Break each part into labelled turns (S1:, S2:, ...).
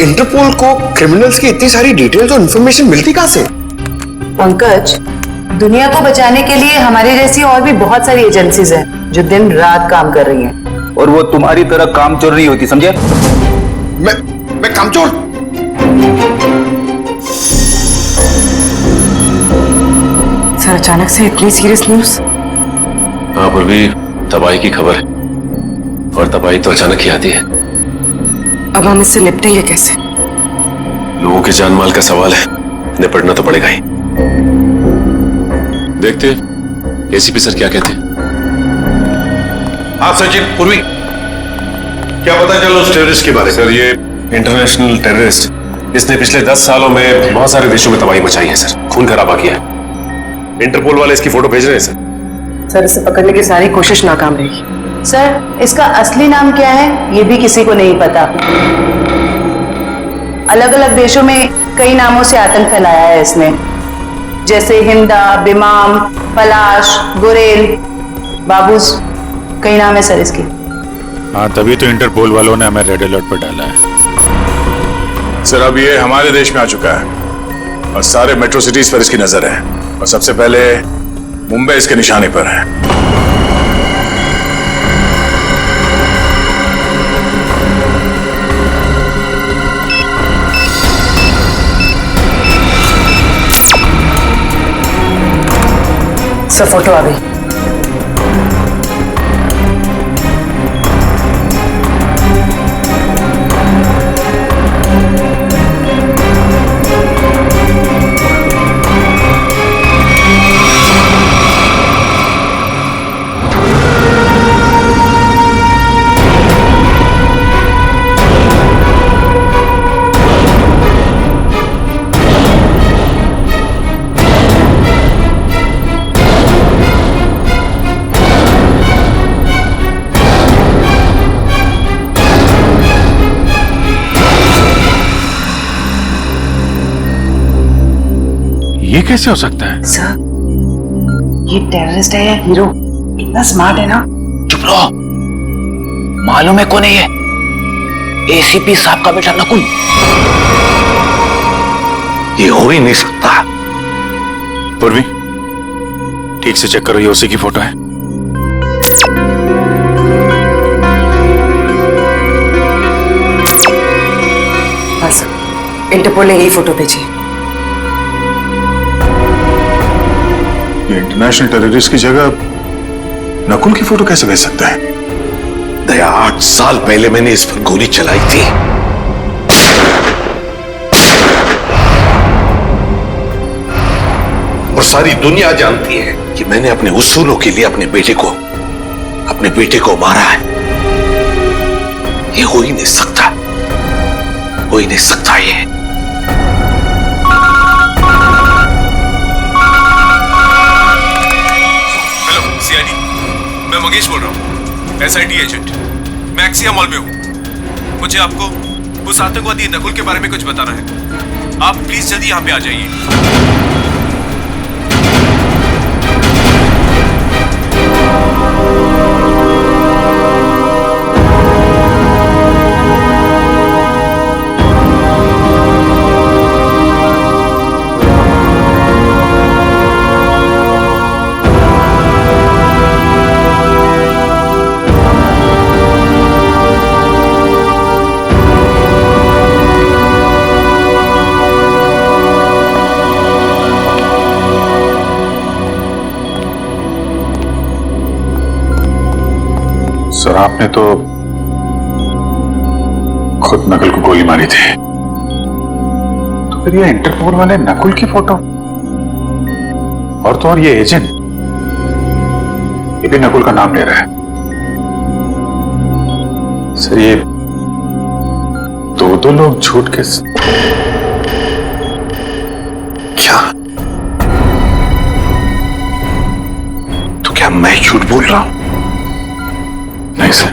S1: Interpole को criminals की इतनी सारी डिटेल्स और इन्फॉर्मेशन मिलती कहाँ से?
S2: पंकज, दुनिया को बचाने के लिए हमारी जैसी और भी बहुत सारी एजेंसीज हैं जो दिन रात काम कर रही हैं।
S3: और वो तुम्हारी तरह कामचोर नहीं होती, समझे?
S1: मैं कामचोर?
S2: सर, अचानक से इतनी सीरियस न्यूज?
S4: हाँ पूर्वी, तबाही की खबर है और तबाही तो अचानक ही आती है।
S2: अब हम इससे निपटेंगे कैसे?
S4: लोगों के जान माल का सवाल है, निपटना तो पड़ेगा ही। देखते एसीपी सर क्या कहते हैं।
S5: हाँ सचिन, पूर्वी क्या पता चला उस टेररिस्ट के बारे में?
S4: सर ये इंटरनेशनल टेररिस्ट, इसने पिछले 10 सालों में बहुत सारे देशों में तबाही मचाई है सर, खून खराबा किया है। इंटरपोल वाले इसकी फोटो भेज रहे हैं सर।
S2: सर, इसे पकड़ने की सारी कोशिश नाकाम रही। सर, इसका असली नाम क्या है ये भी किसी को नहीं पता। अलग अलग देशों में कई नामों से आतंक फैलाया है इसने, जैसे हिंदा, बिमाम, पलाश, गुरेल, बाबूस, कई नाम है सर इसके।
S6: हाँ, तभी तो इंटरपोल वालों ने हमें रेड अलर्ट पर डाला है।
S5: सर अब ये हमारे देश में आ चुका है और सारे मेट्रो सिटीज पर इसकी नजर है और सबसे पहले मुंबई इसके निशाने पर है।
S2: सर, फोटो आ गई।
S6: ये कैसे हो सकता है?
S2: सर, ये टेररिस्ट है या हीरो? कितना स्मार्ट है ना।
S7: चुप रहो, मालूम है कौन है ये? एसीपी साहब का बेटा नकुल। ये हो ही नहीं सकता।
S6: पूर्वी, ठीक से चेक करो, ये उसी की फोटो है।
S2: हाँ सर, इंटरपोल ने यही फोटो भेजी।
S5: इंटरनेशनल टेररिस्ट की जगह नकुल की फोटो कैसे भेज सकता है?
S4: दया, 8 साल पहले मैंने इस पर गोली चलाई थी। और सारी दुनिया जानती है कि मैंने अपने उसूलों के लिए अपने बेटे को मारा है। ये हो ही नहीं सकता, हो ही नहीं सकता ये।
S8: मैं मंगेश बोल रहा हूँ, एसआईटी एजेंट। मैं एक्सिया मॉल में हूँ। मुझे आपको उस आतंकवादी नकुल के बारे में कुछ बताना है। आप प्लीज जल्दी यहाँ पे आ जाइए।
S5: सर आपने तो खुद नकुल को गोली मारी थी, तो फिर ये इंटरपोल वाले नकुल की फोटो और तो और ये एजेंट, ये भी नकुल का नाम ले रहा है। सर ये दो लोग झूठ के
S4: क्या? तो क्या मैं झूठ बोल रहा हूं?
S5: नहीं सर।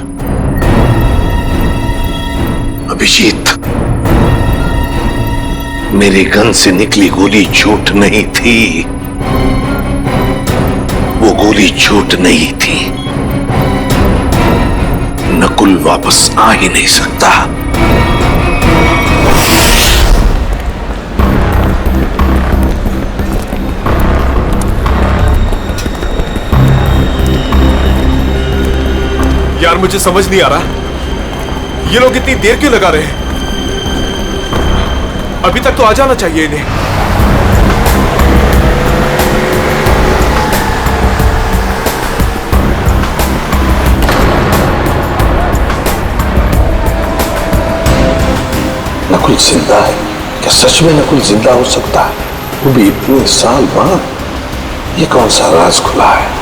S4: अभिजीत, मेरे गन से निकली गोली झूठ नहीं थी। वो गोली झूठ नहीं थी। नकुल वापस आ ही नहीं सकता।
S8: यार मुझे समझ नहीं आ रहा ये लोग इतनी देर क्यों लगा रहे हैं। अभी तक तो आ जाना चाहिए इन्हें।
S4: नकुल जिंदा है क्या? सच में नकुल जिंदा हो सकता है? वो भी इतने साल बाद? ये कौन सा राज खुला है?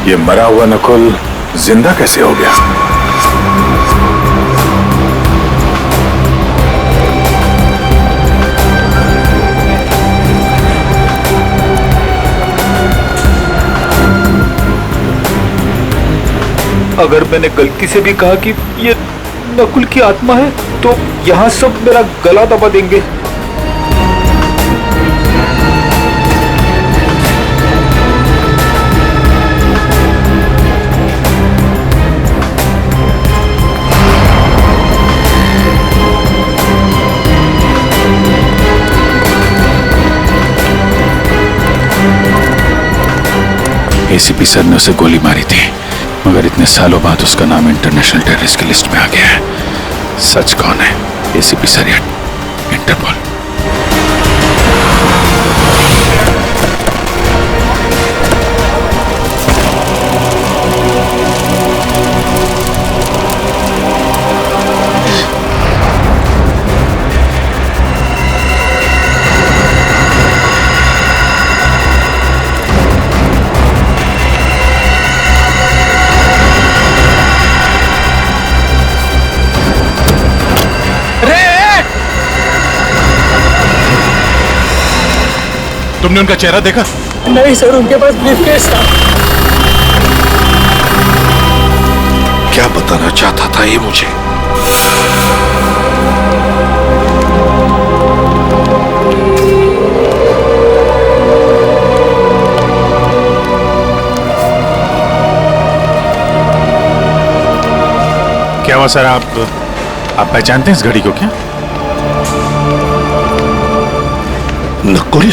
S5: ये मरा हुआ नकुल जिंदा कैसे हो गया?
S3: अगर मैंने गलती से भी कहा कि ये नकुल की आत्मा है तो यहाँ सब मेरा गला दबा देंगे।
S6: एसीपी सर ने उसे गोली मारी थी, मगर इतने सालों बाद उसका नाम इंटरनेशनल टेररिस्ट की लिस्ट में आ गया है। सच कौन है, एसीपी सर या इंटरपोल?
S5: तुमने उनका चेहरा देखा?
S9: नहीं सर, उनके पास ब्रीफकेस था।
S4: क्या बताना चाहता था ये मुझे?
S6: क्या हुआ सर? आप पहचानते हैं इस घड़ी को क्या?
S4: नकुल?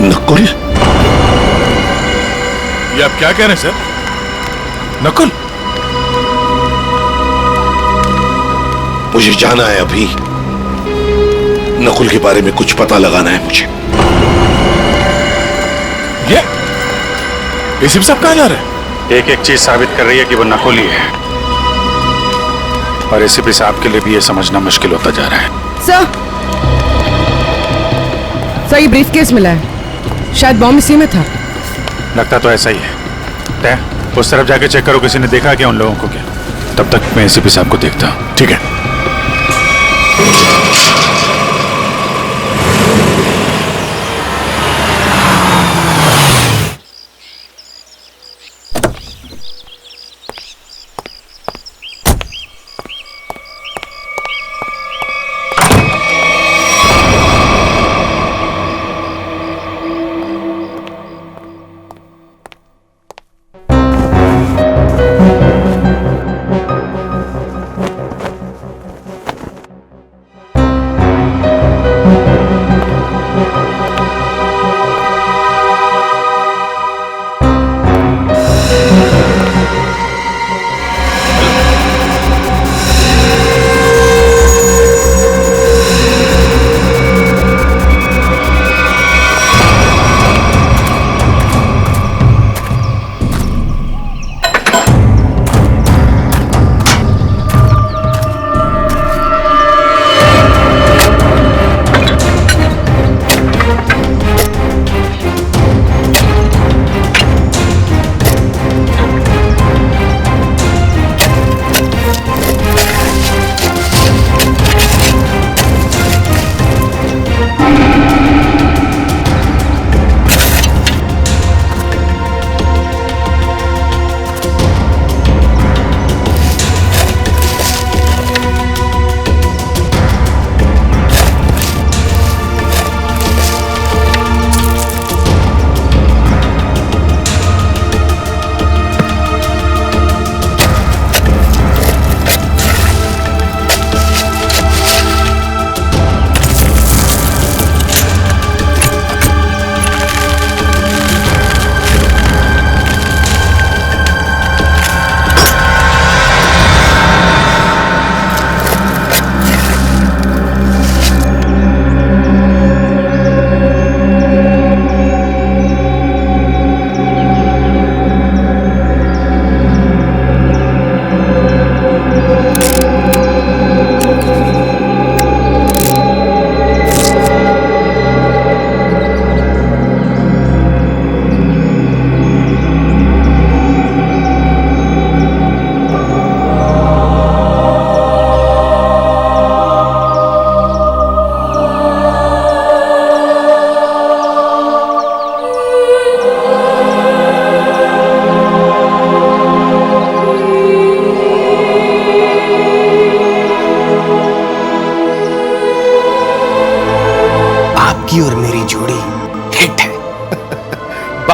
S4: नकुल?
S5: ये आप क्या कह रहे हैं सर? नकुल?
S4: मुझे जाना है अभी। नकुल के बारे में कुछ पता लगाना है मुझे।
S5: ये एसीपी साहब कहाँ जा रहे हैं?
S6: एक एक चीज साबित कर रही है कि वो नकुल ही है, और एसीपी साहब के लिए भी ये समझना मुश्किल होता जा रहा है।
S9: सर ये ब्रीफकेस मिला है, शायद बॉम्ब इसी में था।
S6: लगता तो ऐसा ही है। तय उस तरफ जाके चेक करो, किसी ने देखा क्या उन लोगों को? क्या? तब तक मैं एसीपी साहब को देखता हूँ।
S5: ठीक है।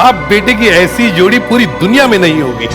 S10: बाप बेटे की ऐसी जोड़ी पूरी दुनिया में नहीं होगी।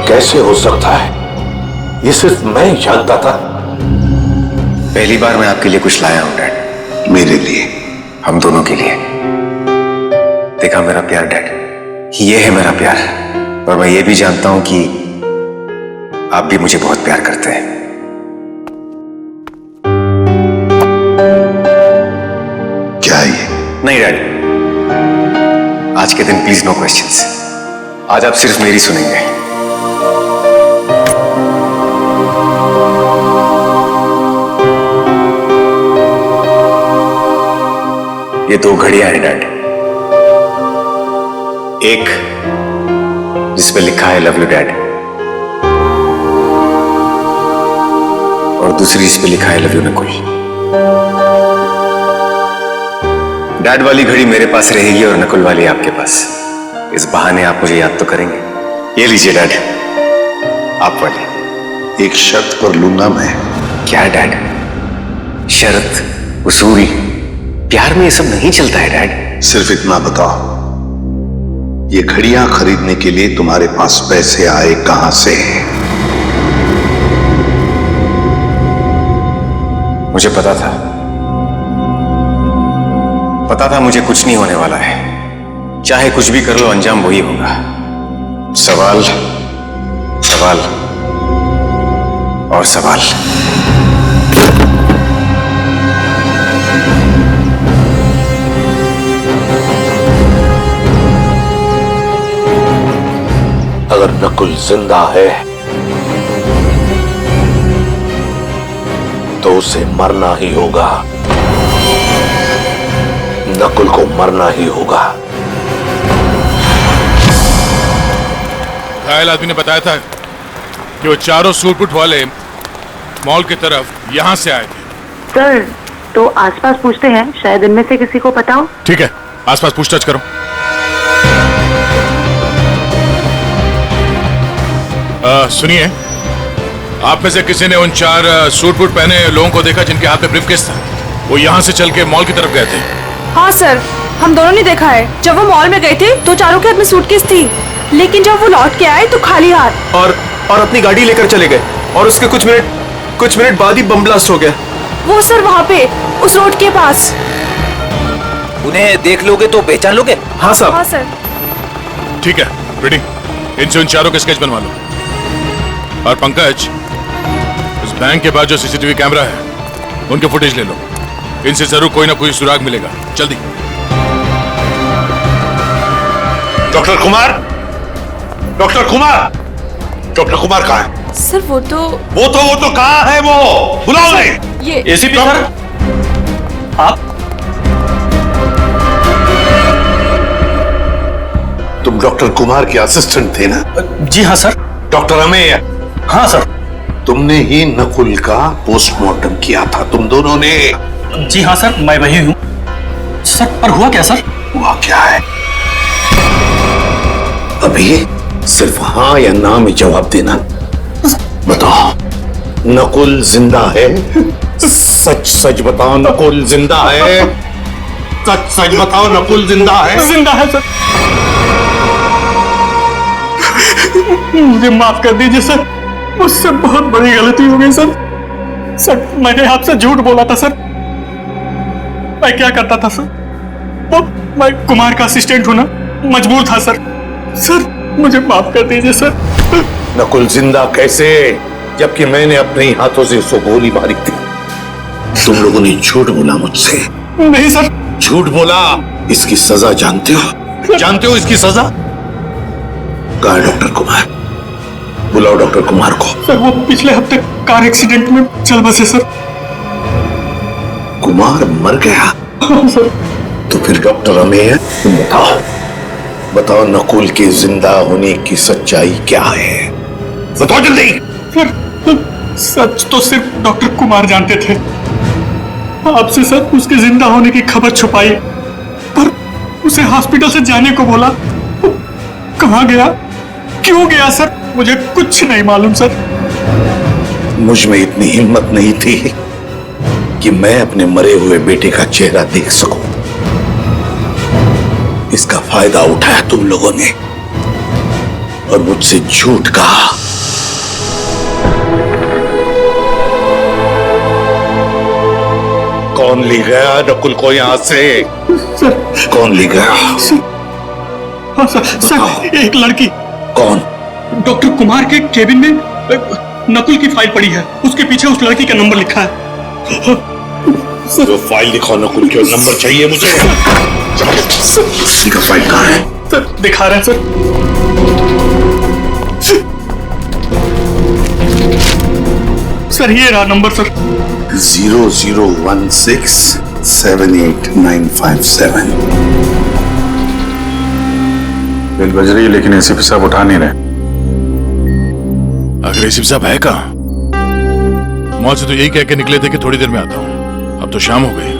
S4: कैसे हो सकता है? ये सिर्फ मैं ही जानता था।
S1: पहली बार मैं आपके लिए कुछ लाया हूं डैड।
S4: मेरे लिए?
S1: हम दोनों के लिए। देखा मेरा प्यार डैड, ये है मेरा प्यार। और मैं ये भी जानता हूं कि आप भी मुझे बहुत प्यार करते हैं।
S4: क्या ये?
S1: नहीं डैड, आज के दिन प्लीज नो क्वेश्चंस। आज आप सिर्फ मेरी सुनेंगे। ये दो घड़ियां हैं डैड। एक जिस पे लिखा है लव यू डैड, और दूसरी जिस पे लिखा है लव यू नकुल। डैड वाली घड़ी मेरे पास रहेगी और नकुल वाली आपके पास। इस बहाने आप मुझे याद तो करेंगे। ये लीजिए डैड, आप वाली।
S4: एक शर्त पर लूंगा मैं।
S1: क्या डैड? शर्त, उसूल, प्यार में ये सब नहीं चलता है डैड।
S4: सिर्फ इतना बताओ, ये घड़ियां खरीदने के लिए तुम्हारे पास पैसे आए कहां से?
S1: मुझे पता था मुझे कुछ नहीं होने वाला है। चाहे कुछ भी कर लो, अंजाम वही होगा। सवाल, सवाल और सवाल।
S4: अगर नकुल जिंदा है तो उसे मरना ही होगा। नकुल को मरना ही होगा।
S10: घायल आदमी ने बताया था कि वो चारों सूटबूट वाले मॉल की तरफ यहां से आए थे।
S2: सर, तो आसपास पूछते हैं, शायद इनमें से किसी को पता हो।
S10: ठीक है, आसपास पूछताछ करो। सुनिए, आप में से किसी ने उन 4 सूट बूट पहने लोगों को देखा जिनके हाथ में ब्रीफकेस था? वो यहाँ से चल के मॉल की तरफ गए थे।
S11: हाँ सर, हम दोनों ने देखा है। जब वो मॉल में गए थे तो चारों के हाथ में सूटकेस थी, लेकिन जब वो लौट के आए तो खाली हाथ।
S12: और अपनी गाड़ी लेकर चले गए और उसके कुछ मिनट बाद ही बम ब्लास्ट हो गया।
S11: वो सर वहाँ पे उस रोड के पास।
S7: उन्हें देख लोगे तो पहचान लोगे?
S8: हाँ साहब।
S11: हाँ सर।
S10: ठीक है रेडी, इनसे उन चारों के स्केच बनवा लो। और पंकज, उस बैंक के पास जो सीसीटीवी कैमरा है उनके फुटेज ले लो। इनसे जरूर कोई ना कोई सुराग मिलेगा। जल्दी।
S4: Doctor Kumar, doctor Kumar, doctor Kumar कहाँ है?
S11: सर वो तो
S4: कहाँ है वो? बुलाओ उन्हें।
S11: ये
S8: एसीपी सर, आप
S4: तुम डॉक्टर कुमार के असिस्टेंट थे ना?
S8: जी हाँ सर।
S4: डॉक्टर अमेय?
S8: हाँ सर।
S4: तुमने ही नकुल का पोस्टमार्टम किया था, तुम दोनों ने?
S8: जी हाँ सर, मैं वही हूँ सर। पर हुआ क्या सर?
S4: हुआ क्या है अभी? सिर्फ हाँ या ना में जवाब देना। बताओ, नकुल जिंदा है? सच सच बताओ, नकुल जिंदा है? सच सच बताओ, नकुल जिंदा है?
S8: जिंदा है सर। मुझे माफ कर दीजिए सर, मुझसे बहुत बड़ी गलती हो गई सर। सर मैंने आपसे झूठ बोला था सर। मैं क्या करता था सर, वो मैं कुमार का असिस्टेंट हूं ना, मजबूर था सर। सर मुझे माफ कर दीजिए सर।
S4: नकुल जिंदा कैसे, जबकि मैंने अपने ही हाथों से उसको गोली मारी थी? तुम लोगों ने झूठ बोला मुझसे।
S8: नहीं सर।
S4: झूठ बोला। इसकी सजा जानते हो? जानते हो इसकी सजा? कहाँ है डॉक्टर कुमार? बुलाओ डॉक्टर कुमार को।
S8: सर वो पिछले हफ्ते कार एक्सीडेंट में चल बसे सर।
S4: कुमार मर गया?
S8: हाँ सर।
S4: तो फिर डॉक्टर अमेय, तुम बताओ, बताओ नकुल के जिंदा होने की सच्चाई क्या है? बताओ जल्दी।
S8: सर सच तो सिर्फ डॉक्टर कुमार जानते थे। आपसे सर उसके जिंदा होने की खबर छुपाई, पर उसे हॉस्पिटल से जाने को बोला। कहाँ गया, क्यों गया सर, मुझे कुछ नहीं मालूम सर।
S4: मुझ में इतनी हिम्मत नहीं थी कि मैं अपने मरे हुए बेटे का चेहरा देख सकूं। इसका फायदा उठाया तुम लोगों ने और मुझसे झूठ कहा। कौन ले गया नकुल को यहां से?
S8: सर
S4: कौन ले गया?
S8: हाँ सर, एक लड़की।
S4: कौन?
S8: डॉक्टर कुमार के केबिन में नकुल की फाइल पड़ी है, उसके पीछे उस लड़की का नंबर लिखा है।
S4: जो फाइल दिखाओ, नकुल के नंबर चाहिए मुझे। का फाइल कहाँ है?
S8: सर दिखा रहे हैं सर। सर ये रहा नंबर सर।
S4: 0016789557।
S6: बिल बज रही है लेकिन एसीपी साहब उठा नहीं रहे।
S10: अगर एसीपी साहब है कहाँ? मॉल से तो यही कह के निकले थे कि थोड़ी देर में आता हूँ। अब तो शाम हो गई,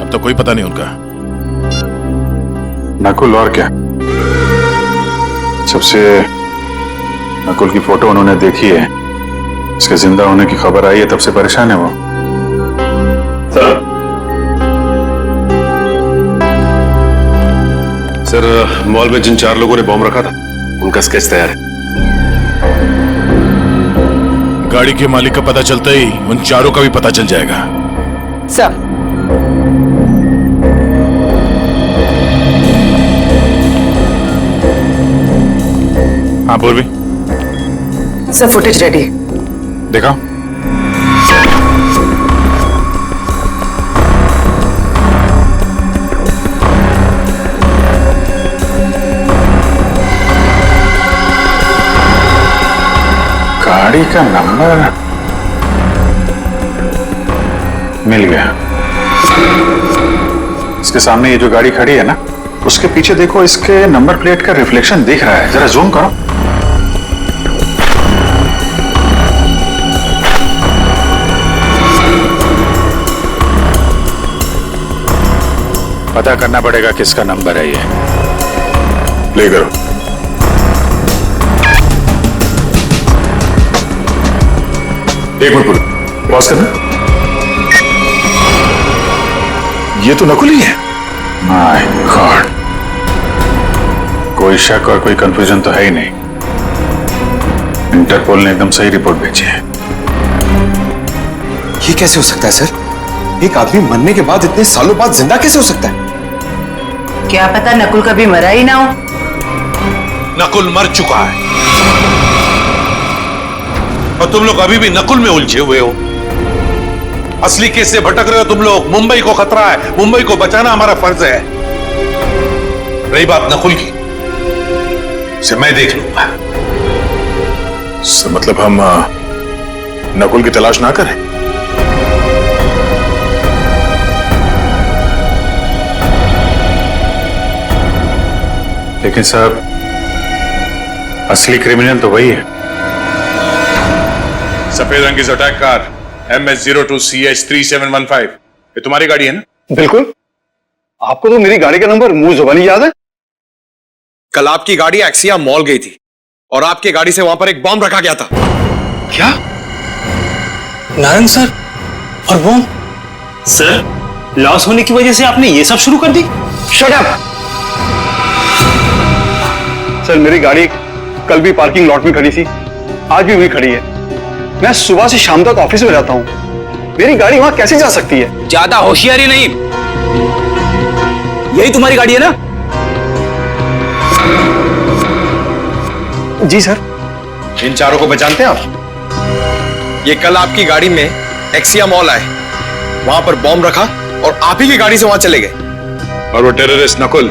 S10: अब तो कोई पता नहीं उनका।
S6: नकुल और क्या, जब से नकुल की फोटो उन्होंने देखी है, इसके जिंदा होने की खबर आई है, तब से परेशान है वो।
S1: सर मॉल में जिन 4 लोगों ने बॉम्ब रखा था उनका स्केच तैयार है।
S10: गाड़ी के मालिक का पता चलता ही उन चारों का भी पता चल जाएगा।
S2: सर
S10: हाँ बोल भी।
S2: Sir footage ready.
S6: देखा? गाड़ी का नंबर मिल गया। इसके सामने ये जो गाड़ी खड़ी है ना, उसके पीछे देखो, इसके नंबर प्लेट का रिफ्लेक्शन दिख रहा है। जरा जूम करो। पता करना पड़ेगा किसका नंबर है ये।
S5: प्ले करो। एक मिनट बोलो, पॉज करना। ये तो नकुल ही है।
S6: माय गॉड, कोई शक और कोई कंफ्यूजन तो है ही नहीं। इंटरपोल ने एकदम सही रिपोर्ट भेजी है।
S1: ये कैसे हो सकता है सर? एक आदमी मरने के बाद इतने सालों बाद जिंदा कैसे हो सकता है?
S2: क्या पता नकुल कभी मरा ही ना हो।
S4: नकुल मर चुका है और तुम लोग अभी भी नकुल में उलझे हुए हो। असली केस से भटक रहे हो तुम लोग। मुंबई को खतरा है, मुंबई को बचाना हमारा फर्ज है। रही बात नकुल की, से मैं देख लूंगा।
S5: मतलब हम नकुल की तलाश ना करें? लेकिन साहब, असली क्रिमिनल तो वही है। सफेद रंग की अटैक कार MS02CH3715, ये तुम्हारी गाड़ी है ना?
S12: बिल्कुल। आपको तो मेरी गाड़ी का नंबर मुंह जुबानी याद है।
S1: कल आपकी गाड़ी एक्सिया मॉल गई थी और आपकी गाड़ी से वहां पर एक बॉम्ब रखा गया था।
S8: क्या? नारायण सर और बॉम्ब? सर, लॉस होने की वजह से आपने ये सब शुरू कर दी?
S12: Shut up! सर, मेरी गाड़ी कल भी पार्किंग लॉट में खड़ी थी, आज भी वही खड़ी है। मैं सुबह से शाम तक ऑफिस में रहता हूं। मेरी गाड़ी वहां कैसे जा सकती है?
S7: ज्यादा होशियारी नहीं। यही तुम्हारी गाड़ी है ना?
S12: जी सर।
S1: इन चारों को पहचानते हैं आप? ये कल आपकी गाड़ी में एक्सिया मॉल आए, वहां पर बॉम्ब रखा और आप ही की गाड़ी से वहां चले गए।
S5: और वो टेररिस्ट नकुल,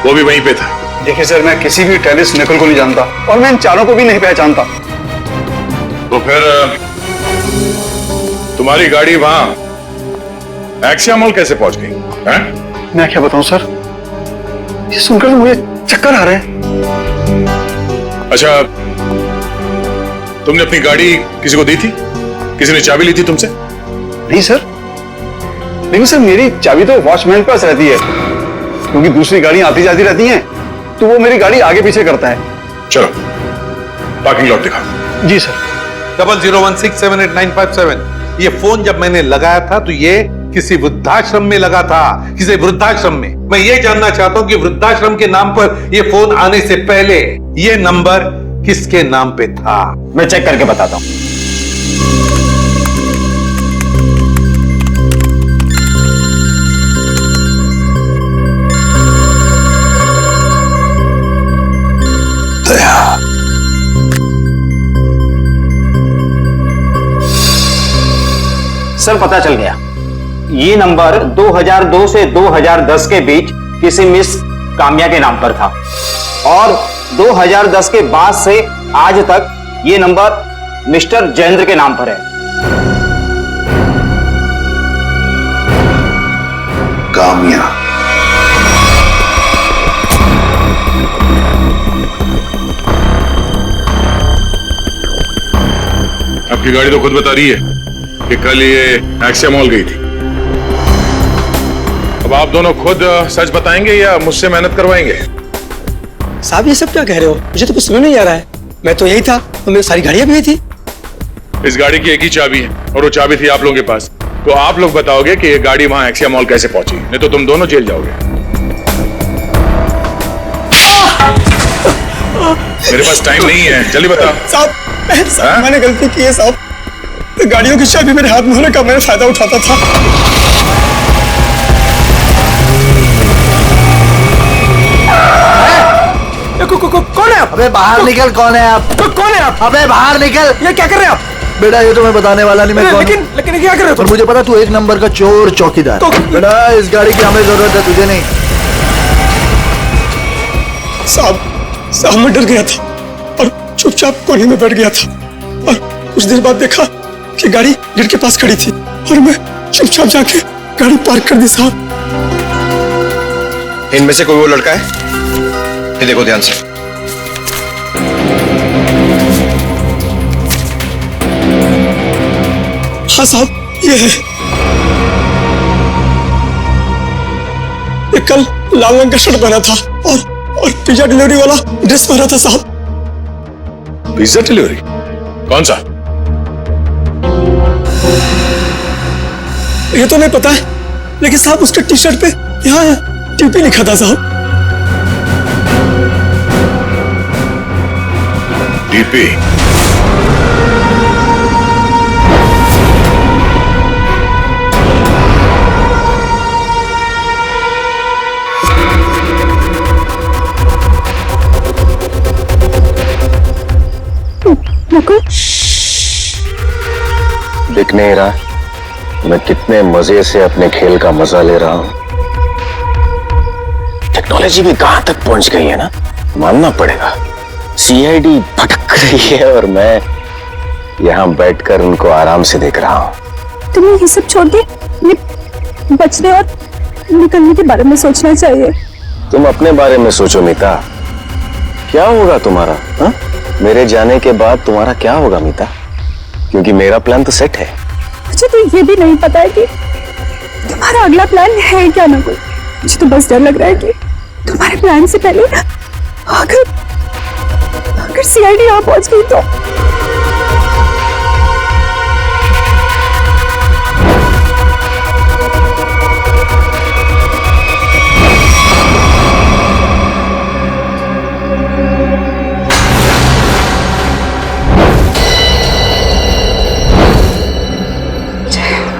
S5: वो भी वहीं पे था।
S12: देखिए सर, मैं किसी भी टेररिस्ट नकुल को नहीं जानता और मैं इन चारों को भी नहीं पहचानता।
S5: तो फिर तुम्हारी गाड़ी वहां एक्सिया मॉल कैसे पहुंच गई? हैं?
S12: मैं क्या बताऊं सर, ये सुनकर तो मुझे चक्कर आ रहे हैं।
S5: अच्छा, तुमने अपनी गाड़ी किसी को दी थी? किसी ने चाबी ली थी तुमसे?
S12: नहीं सर, लेकिन सर मेरी चाबी तो वॉचमैन के पास रहती है, क्योंकि दूसरी गाड़ियां आती जाती रहती हैं, तो वो मेरी गाड़ी आगे पीछे करता है।
S5: चलो पार्किंग लॉट दिखाओ।
S12: जी सर।
S4: 0016788957। ये फोन जब मैंने लगाया था तो ये किसी वृद्धाश्रम में लगा था, किसी वृद्धाश्रम में। मैं ये जानना चाहता हूं कि वृद्धाश्रम के नाम पर ये फोन आने से पहले ये नंबर किसके नाम पे था?
S7: मैं चेक करके बताता हूं। सर, पता चल गया। ये नंबर 2002 से 2010 के बीच किसी मिस काम्या के नाम पर था और 2010 के बाद से आज तक ये नंबर मिस्टर जयेंद्र के नाम पर है।
S4: काम्या।
S5: आपकी गाड़ी तो खुद बता रही है कि कल ये एक्सिया मॉल गई थी। अब आप दोनों खुद सच बताएंगे या मुझसे मेहनत करवाएंगे?
S8: साहब, ये सब क्या कह रहे हो? मुझे तो कुछ समझ नहीं आ रहा है। मैं तो यही था, तो मेरी सारी गाड़ियां भी यही थी।
S5: इस गाड़ी की एक ही चाबी है और वो चाबी थी आप लोगों के पास। तो आप लोग बताओगे कि ये गाड़ी वहां एक्सिया मॉल कैसे पहुंची, नहीं तो तुम दोनों जेल जाओगे। मेरे पास टाइम नहीं है, जल्दी बताओ।
S8: साहब, मैंने गलती की है साहब। तो गाड़ियों की चाबी मेरे हाथ में होने का मैं फायदा उठाता था। कौन है आप?
S13: अबे बाहर निकल। कौन है आप?
S8: कौन है आप?
S13: अबे बाहर निकल।
S8: ये क्या कर रहे हैं आप?
S13: बेटा, ये तो मैं बताने वाला नहीं। मैं कौन?
S8: लेकिन क्या कर रहे हो?
S13: पर मुझे पता तू एक नंबर का चोर चौकीदार। बेटा, इस गाड़ी की हमें जरूरत है, तुझे नहीं।
S8: साहब, मैं डर गया था और चुपचाप कोने में बैठ गया था और कुछ देर बाद देखा कि गाड़ी गेट के पास खड़ी थी और मैं चुपचाप जाके गाड़ी पार्क कर दी। साहब,
S1: इनमें से कोई वो लड़का है? ये देखो ध्यान से।
S8: हाँ साहब, ये है। ये कल लाल रंग का शर्ट पहना था और पिज्जा डिलीवरी वाला ड्रेस पहना था। साहब,
S5: पिज्जा डिलीवरी? कौन सा?
S8: ये तो नहीं पता है, लेकिन साहब उसके टी शर्ट पे यहाँ टीपी लिखा था। साहब,
S5: टीपी?
S1: देखने ही रहा मैं कितने मजे से अपने खेल का मजा ले रहा हूं। टेक्नोलॉजी भी कहां तक पहुंच गई है ना, मानना पड़ेगा। सीआईडी भटक रही है और मैं यहां बैठकर उनको आराम से देख रहा हूं।
S11: तुम्हें ये सब छोड़ के बचने और निकलने के बारे में सोचना चाहिए।
S1: तुम अपने बारे में सोचो मीता, क्या होगा तुम्हारा? हा? मेरे जाने के बाद तुम्हारा क्या होगा मीता? क्योंकि मेरा प्लान तो सेट है।
S11: मुझे तो ये भी नहीं पता है कि तुम्हारा अगला प्लान है क्या ना कोई। मुझे तो बस डर लग रहा है कि तुम्हारे प्लान से पहले अगर सीआईडी यहाँ पहुंच गई तो।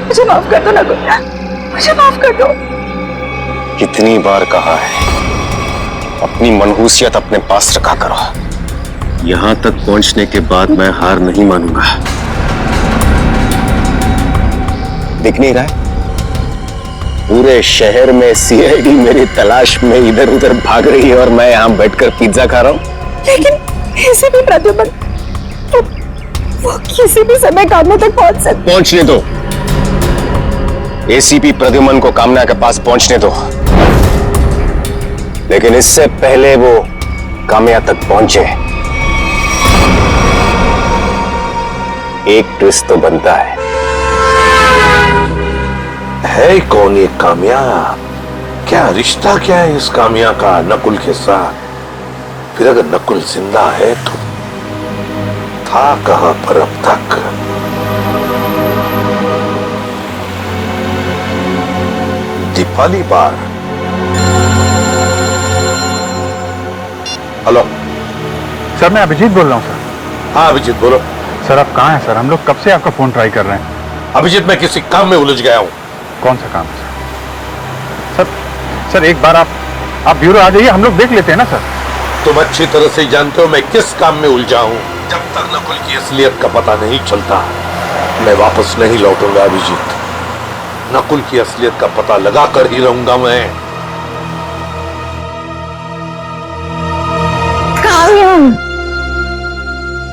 S11: मुझे माफ कर दो ना, मुझे माफ कर दो।
S1: कितनी बार कहा है अपनी मनहूसियत अपने पास रखा करो। यहां तक पहुंचने के बाद मैं हार नहीं मानूंगा। दिख नहीं रहा है? पूरे शहर में सीआईडी मेरी तलाश में इधर उधर भाग रही है और मैं यहां बैठकर पिज्जा खा रहा हूं।
S11: लेकिन ऐसे भी प्रद्युमन वो किसी भी समय कामना तक पहुंच सकते।
S1: पहुंचने दो, एसीपी प्रद्युमन को कामना के पास पहुंचने दो, लेकिन इससे पहले वो कामया तक पहुंचे एक ट्विस्ट तो बनता
S4: है कौन ये कामया? क्या रिश्ता क्या है इस कामया का नकुल के साथ? फिर अगर नकुल जिंदा है तो था कहां पर अब तक? दीपाली बार। हेलो
S12: सर, मैं अभिजीत बोल रहा हूँ सर।
S4: हाँ अभिजीत बोलो।
S12: सर आप कहाँ हैं सर? हम लोग कब से आपका फोन ट्राई कर रहे हैं।
S4: अभिजीत मैं किसी काम में उलझ गया हूँ।
S12: कौन सा काम है सर? सर एक बार आप ब्यूरो आ जाइए, हम लोग देख लेते हैं ना सर।
S4: तुम अच्छी तरह से जानते हो मैं किस काम में उलझा हूँ। जब तक नकुल की असलियत का पता नहीं चलता मैं वापस नहीं लौटूंगा अभिजीत। नकुल की असलियत का पता लगा कर ही रहूंगा मैं।
S14: कामया,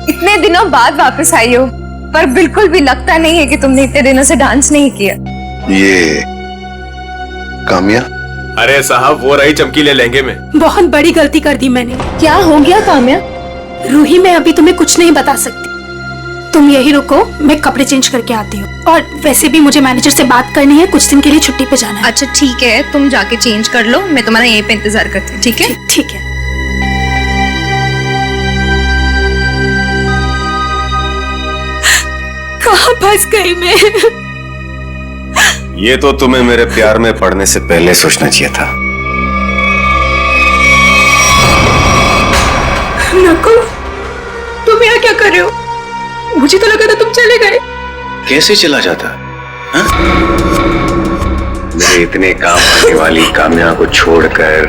S14: इतने दिनों बाद वापस आई हो, पर बिल्कुल भी लगता नहीं है कि तुमने इतने दिनों से डांस नहीं किया।
S4: ये कामया?
S1: अरे साहब वो रही चमकीले लहंगे में।
S11: बहुत बड़ी गलती कर दी मैंने।
S14: क्या हो गया कामया?
S11: रूही, मैं अभी तुम्हें कुछ नहीं बता सकती। तुम यही रुको, मैं कपड़े चेंज करके आती हूँ। और वैसे भी मुझे मैनेजर से बात करनी है, कुछ दिन के लिए छुट्टी पे जाना है।
S14: अच्छा ठीक है, तुम जाके चेंज कर लो, मैं तुम्हारा यहीं पे इंतजार करती हूँ। ठीक है?
S11: ठीक है। कहाँ फंस गई मैं?
S1: ये तो तुम्हें मेरे प्यार में पड़ने से पहले सोचना चाहिए था।
S11: नकुल, तुम यहाँ क्या कर रहे हो? मुझे तो लगा था तुम चले गए।
S1: कैसे चला जाता? मेरे इतने काम आने वाली कामया को छोड़कर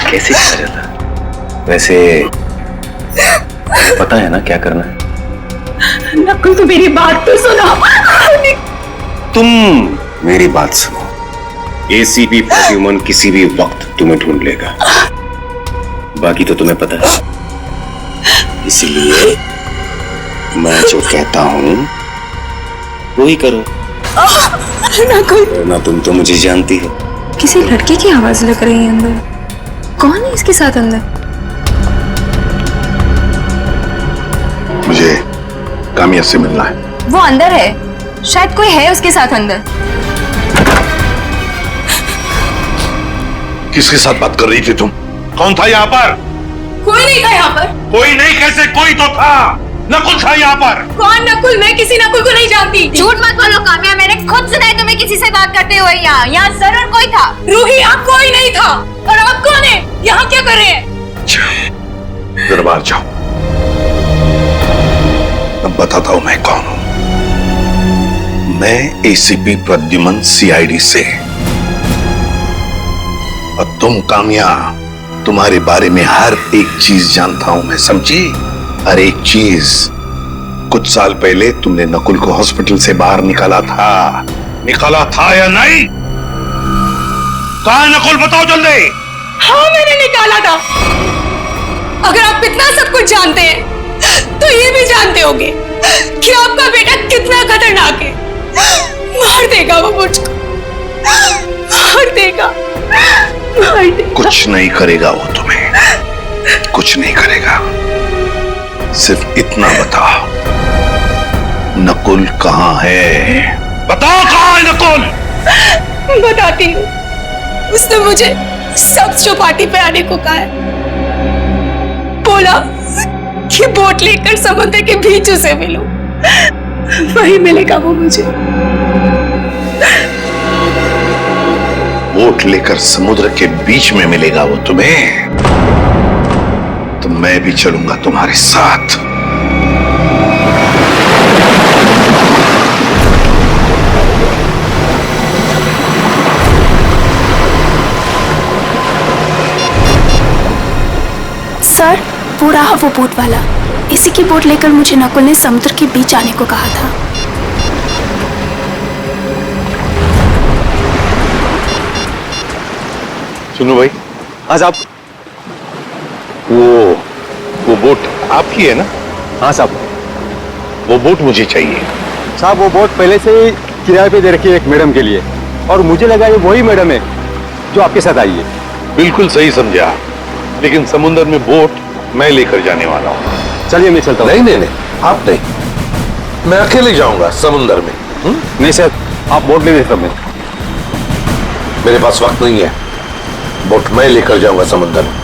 S1: कैसे चला जाता? वैसे पता है ना क्या करना है?
S11: नकुल तो मेरी बात तो सुनो।
S1: तुम मेरी बात सुनो। एसीपी प्रद्युमन किसी भी वक्त तुम्हें ढूंढ लेगा, बाकी तो तुम्हें पता है। इसलिए मैं जो कहता हूं वही करो। ना तुम तो मुझे जानती हो।
S14: किसी लड़के की आवाज लग रही है अंदर। कौन है इसके साथ अंदर?
S4: मुझे कामया से मिलना है।
S14: वो अंदर है, शायद कोई है उसके साथ अंदर।
S4: किसके साथ बात कर रही थी तुम? कौन था यहाँ पर?
S11: कोई नहीं था यहाँ पर।
S4: कोई नहीं कैसे? कोई तो था। नकुल था यहाँ पर।
S11: कौन नकुल? मैं किसी नकुल को नहीं जानती।
S14: झूठ मत बोलो काम्या, मैंने खुद सुना है तुम्हें किसी से बात करते हुए। यहाँ जरूर कोई था।
S11: रूही, यहाँ कोई नहीं था। और आप कौन है? यहाँ क्या कर रहे हैं?
S4: दरबार जाओ, अब बताता हूं मैं कौन हूं। मैं एसीपी प्रद्युमन सीआईडी से। और तुम कामया, तुम्हारे बारे में हर एक चीज जानता हूं मैं, समझी? हर एक चीज। कुछ साल पहले तुमने नकुल को हॉस्पिटल से बाहर निकाला था या नहीं? कहां है नकुल, बताओ जल्दी।
S14: हाँ, मैंने निकाला था। अगर आप इतना सब कुछ जानते हैं तो ये भी जानते होंगे कि आपका बेटा कितना खतरनाक है। मार देगा वो मुझको, मार देगा, मार देगा।
S4: कुछ नहीं करेगा वो तुम्हें, कुछ नहीं करेगा। सिर्फ इतना बताओ, नकुल कहां है? बताओ कहां है नकुल?
S14: बताती हूँ। उसने मुझे सब चौपाटी पे आने को कहा है। बोला कि बोट लेकर समुद्र के बीच उसे मिलो, वही मिलेगा वो मुझे।
S4: बोट लेकर समुद्र के बीच में मिलेगा वो तुम्हें? तो मैं भी चलूंगा तुम्हारे साथ।
S11: सर, वो रहा वो बोट वाला। इसी की बोट लेकर मुझे नकुल ने समुद्र के बीच आने को कहा था।
S4: सुनो भाई,
S12: आज आप
S4: वो बोट आपकी है ना?
S12: हाँ साहब,
S4: वो बोट मुझे चाहिए।
S12: साहब वो बोट पहले से ही किराए पे दे रखी है एक मैडम के लिए, और मुझे लगा ये वही मैडम है जो आपके साथ आई है।
S4: बिल्कुल सही समझा, लेकिन समुद्र में बोट मैं लेकर जाने वाला हूँ।
S12: चलिए मैं चलता हूँ।
S4: नहीं, आप नहीं, मैं अकेले जाऊंगा समुद्र में।
S12: नहीं सर, आप बोट ले लेते।
S4: मेरे पास वक्त नहीं है, बोट मैं लेकर जाऊंगा समुद्र में।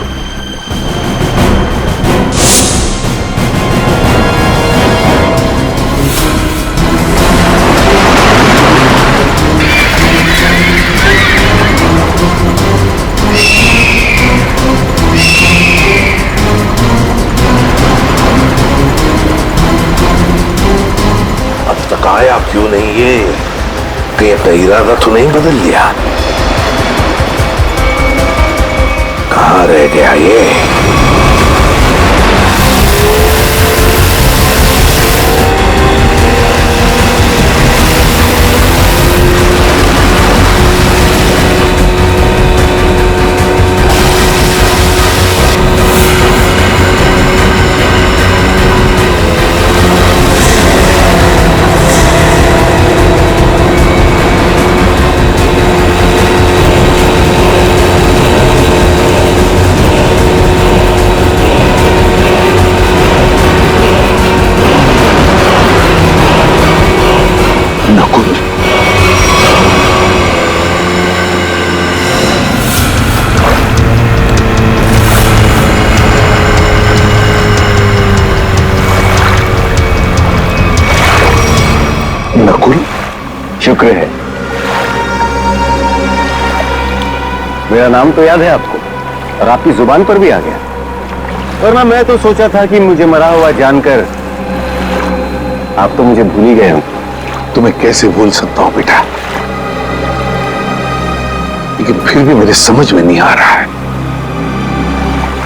S4: आया क्यों नहीं ये? कहीं अपना इरादा तो नहीं बदल लिया? कहां रह गया ये?
S12: शुक्र है, मेरा नाम तो याद है आपको और आपकी जुबान पर भी आ गया, वरना मैं तो सोचा था कि मुझे मरा हुआ जानकर आप तो मुझे भूल ही गए हो।
S4: तुम्हें कैसे भूल सकता हूं बेटा, लेकिन फिर भी मुझे समझ में नहीं आ रहा है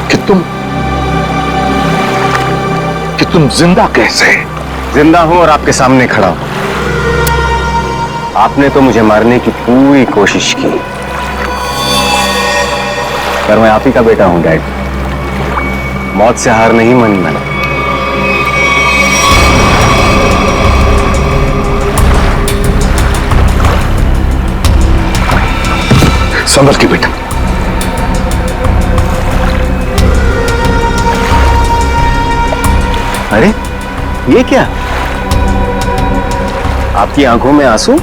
S4: कि तुम जिंदा कैसे?
S12: जिंदा हूं और आपके सामने खड़ा हूं। आपने तो मुझे मारने की पूरी कोशिश की, पर मैं आप ही का बेटा हूं डैड। मौत से हार नहीं मानी मैंने।
S4: संभल के बेटा।
S12: अरे ये क्या? आपकी आंखों में आंसू?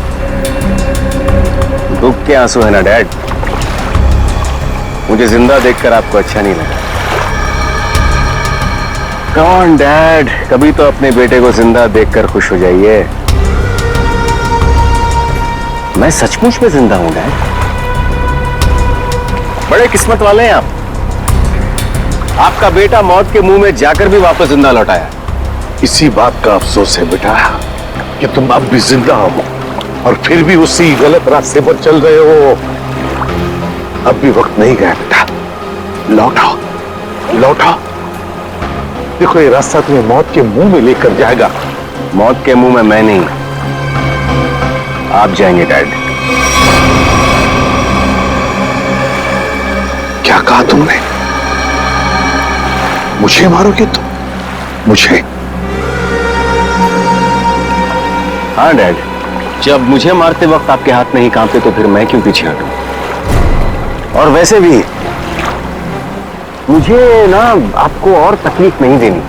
S12: दुख के आंसू है ना डैड? मुझे जिंदा देखकर आपको अच्छा नहीं लगा। कम ऑन डैड, कभी तो अपने बेटे को जिंदा देखकर खुश हो जाइए। मैं सचमुच में जिंदा हूं डैड। बड़े किस्मत वाले हैं आप। आपका बेटा मौत के मुंह में जाकर भी वापस जिंदा लौट आया।
S4: इसी बात का अफसोस है बेटा कि तुम अब भी जिंदा हो और फिर भी उसी गलत रास्ते पर चल रहे हो। अब भी वक्त नहीं गया बेटा, लौटाओ लौटाओ। देखो ये रास्ता तुम्हें मौत के मुंह में लेकर जाएगा,
S12: मौत के मुंह में मैं नहीं, आप जाएंगे डैड।
S4: क्या कहा तुमने? मुझे मारोगे तुम? मुझे?
S12: हाँ डैड, जब मुझे मारते वक्त आपके हाथ नहीं कांपते तो फिर मैं क्यों पीछे हटूं? और वैसे भी मुझे ना आपको और तकलीफ नहीं देनी।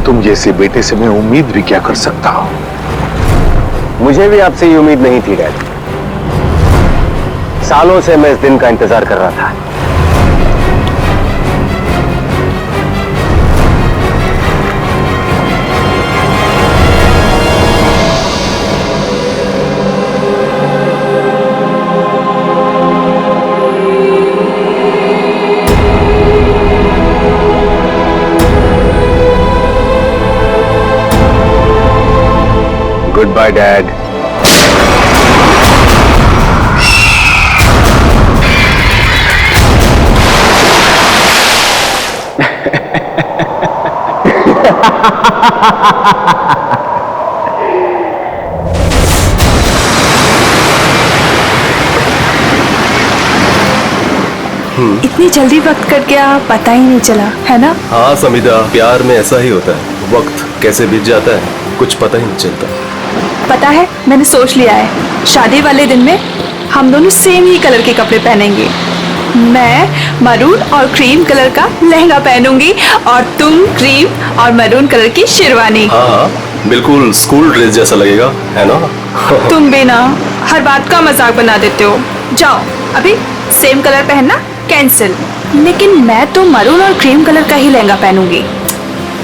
S4: तुम जैसे बेटे से मैं उम्मीद भी क्या कर सकता हूं?
S12: मुझे भी आपसे ये उम्मीद नहीं थी डैड। सालों से मैं इस दिन का इंतजार कर रहा था। Goodbye, Dad.
S2: इतनी जल्दी वक्त कट गया, पता ही नहीं चला, है ना?
S15: हाँ समिधा, प्यार में ऐसा ही होता है, वक्त कैसे बीत जाता है कुछ पता ही नहीं चलता।
S2: पता है, मैंने सोच लिया है, शादी वाले दिन में हम दोनों सेम ही कलर के कपड़े पहनेंगे। मैं मरून और क्रीम कलर का लहंगा पहनूंगी और तुम क्रीम और मरून कलर की शेरवानी।
S15: हाँ बिल्कुल स्कूल ड्रेस जैसा लगेगा, है ना?
S2: तुम भी ना हर बात का मजाक बना देते हो। जाओ अभी सेम कलर पहनना कैंसिल। लेकिन मैं तो मरून और क्रीम कलर का ही लहंगा पहनूंगी।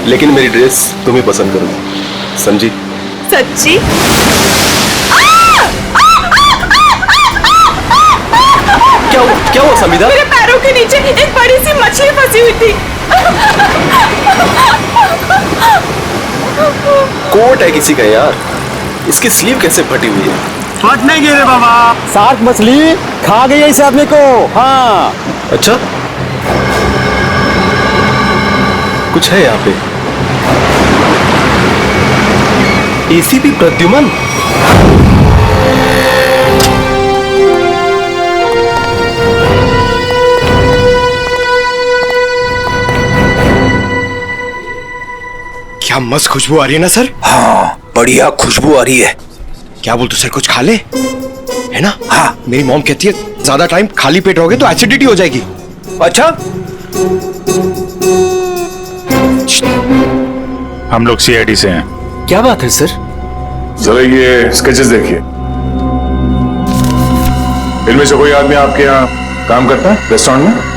S15: लेकिन मेरी ड्रेस तुम ही पसंद करोगी, समझी?
S2: सच्ची?
S15: क्या हुआ समिधा?
S2: मेरे पैरों के नीचे एक बड़ी सी मछली फंसी हुई थी।
S15: कोट है किसी का यार, इसकी स्लीव कैसे फटी हुई है?
S8: फट नहीं गिरे बाबा, शार्क मछली खा गई है इस आदमी को। हाँ
S15: अच्छा, कुछ है यहाँ पे। एसीपी प्रद्युमन,
S13: क्या मस्त खुशबू आ रही है ना सर?
S4: हाँ बढ़िया खुशबू आ रही है।
S13: क्या बोलते सर, कुछ खा ले, है ना? हाँ मेरी मॉम कहती है ज्यादा टाइम खाली पेट रहोगे तो एसिडिटी हो जाएगी।
S4: अच्छा
S6: हम लोग सीआईडी से हैं।
S9: क्या बात है सर?
S5: जरा ये स्केचेस देखिए, इनमें से कोई आदमी आपके यहाँ काम करता है रेस्टोरेंट में?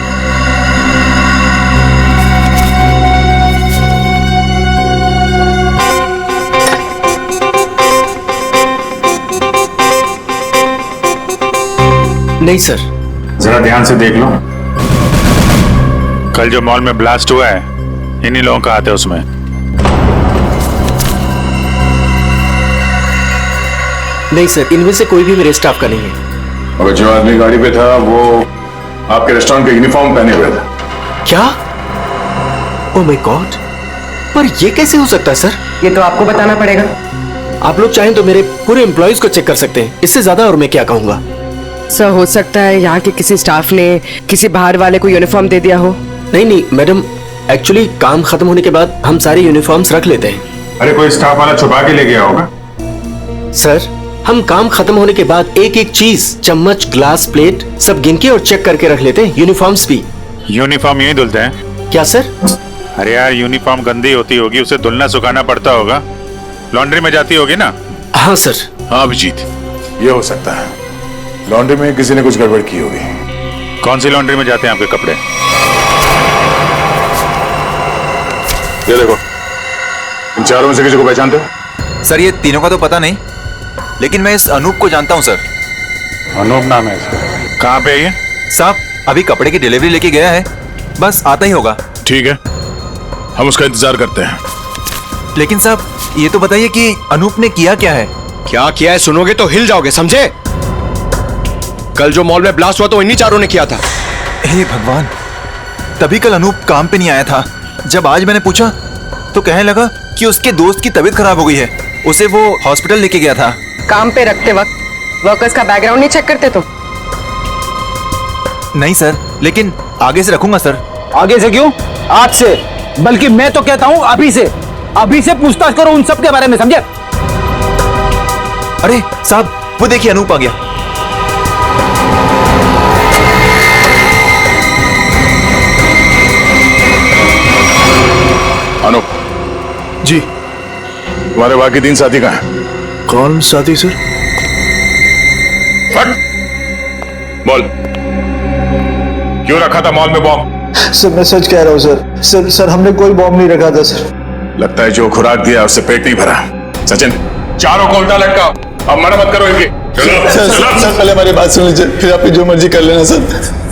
S9: नहीं सर।
S5: जरा ध्यान से देख लो।
S6: कल जो मॉल में ब्लास्ट हुआ है इन्हीं लोगों का हाथ है उसमें।
S9: नहीं सर, इनमें से कोई भी मेरे स्टाफ का नहीं है।
S5: और जो आदमी गाड़ी पे था वो आपके रेस्टोरेंट का यूनिफॉर्म पहने हुए था।
S9: क्या? ओह माय गॉड, पर ये कैसे हो सकता है सर?
S16: ये तो आपको बताना पड़ेगा।
S9: आप लोग चाहें तो मेरे पूरे एम्प्लॉइज को चेक कर सकते हैं, इससे ज्यादा और मैं क्या कहूंगा।
S16: सर हो सकता है यहाँ के किसी स्टाफ ने किसी बाहर वाले को यूनिफॉर्म दे दिया हो।
S9: नहीं मैडम, एक्चुअली काम खत्म होने के बाद हम सारे यूनिफॉर्म्स रख लेते हैं।
S5: अरे कोई स्टाफ वाला छुपा के ले गया होगा।
S9: सर हम काम खत्म होने के बाद एक एक चीज, चम्मच, ग्लास, प्लेट सब गिन के और चेक करके रख लेते हैं, यूनिफॉर्म्स भी।
S6: यूनिफॉर्म यही धुलते हैं
S9: क्या सर?
S6: अरे यार यूनिफॉर्म गंदी होती होगी, उसे धुलना सुखाना पड़ता होगा, लॉन्ड्री में जाती होगी ना?
S9: हाँ सर।
S5: हाँ अभिजीत, ये हो सकता है लॉन्ड्री में किसी ने कुछ गड़बड़ की होगी।
S6: कौन सी लॉन्ड्री में जाते हैं आपके कपड़े?
S5: ये देखो, इन चारों में से किसी को पहचानते हो?
S17: सर ये तीनों का तो पता नहीं, लेकिन मैं इस अनूप को जानता हूं सर।
S6: अनूप नाम है इसका। कहाँ पे है ये?
S17: साहब अभी कपड़े की डिलीवरी लेके गया है, बस आता ही होगा।
S10: ठीक है, हम उसका इंतजार करते हैं।
S17: लेकिन साहब ये तो बताइए कि अनूप ने किया क्या है?
S13: क्या किया है सुनोगे तो हिल जाओगे, समझे? कल जो मॉल में ब्लास्ट हुआ तो इन्हीं चारों ने किया था।
S17: हे भगवान, तभी कल अनूप काम पे नहीं आया था। जब आज मैंने पूछा तो कहने लगा कि उसके दोस्त की तबीयत खराब हो गई है, उसे वो हॉस्पिटल लेके गया था।
S16: काम पे रखते वक्त वर्कर्स का बैकग्राउंड नहीं चेक करते तुम?
S17: नहीं सर, लेकिन आगे से रखूंगा सर।
S7: आगे से क्यों? आज से, बल्कि मैं तो कहता हूं अभी से पूछताछ करो उन सब के बारे में, समझे?
S17: अरे साहब, वो देखिए अनूप आ गया।
S5: अनूप
S3: जी।
S5: तुम्हारे बाकी 3 साथी कहाँ हैं?
S3: कौन साथी सर?
S5: फट! बोल, क्यों रखा था मॉल में बॉम्ब?
S3: सर मैं सच कह रहा हूँ सर। सर हमने कोई बॉम्ब नहीं रखा था सर।
S5: लगता है जो खुराक दिया उससे पेट नहीं भरा। सचिन, चारों को उल्टा लटकाओ, अब मना मत करो इनकी।
S3: सर पहले हमारी बात सुन लीजिए, फिर आप जो मर्जी कर लेना सर।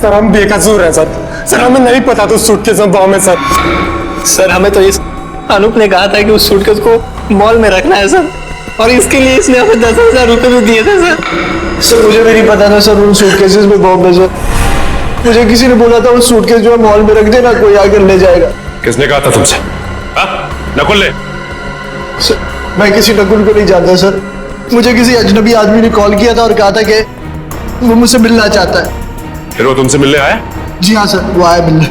S8: सर हम बेकसूर हैं सर। सर हमें नहीं पता था सूटकेस में बॉम्ब है सर।
S18: सर हमें तो इस अनूप ने कहा था कि उस सूटकेस को मॉल में रखना है सर, और इसके लिए इसने हमें 10,000 रुपए भी दिए थे सर।
S3: सर मुझे भी नहीं पता था सर उन सूटकेसेस में बॉम्ब है सर। मुझे किसी ने बोला था उस सूटकेस जो है मॉल में रख देना, कोई आकर ले जाएगा।
S5: किसने कहा था तुमसे? नकुल ने?
S3: सर मैं किसी नकुल को नहीं जानता सर। मुझे किसी अजनबी आदमी ने कॉल किया था और कहा था कि वो मुझसे मिलना चाहता है।
S5: फिर वो तुमसे मिलने आया?
S3: जी हाँ सर, वो आया मिलने।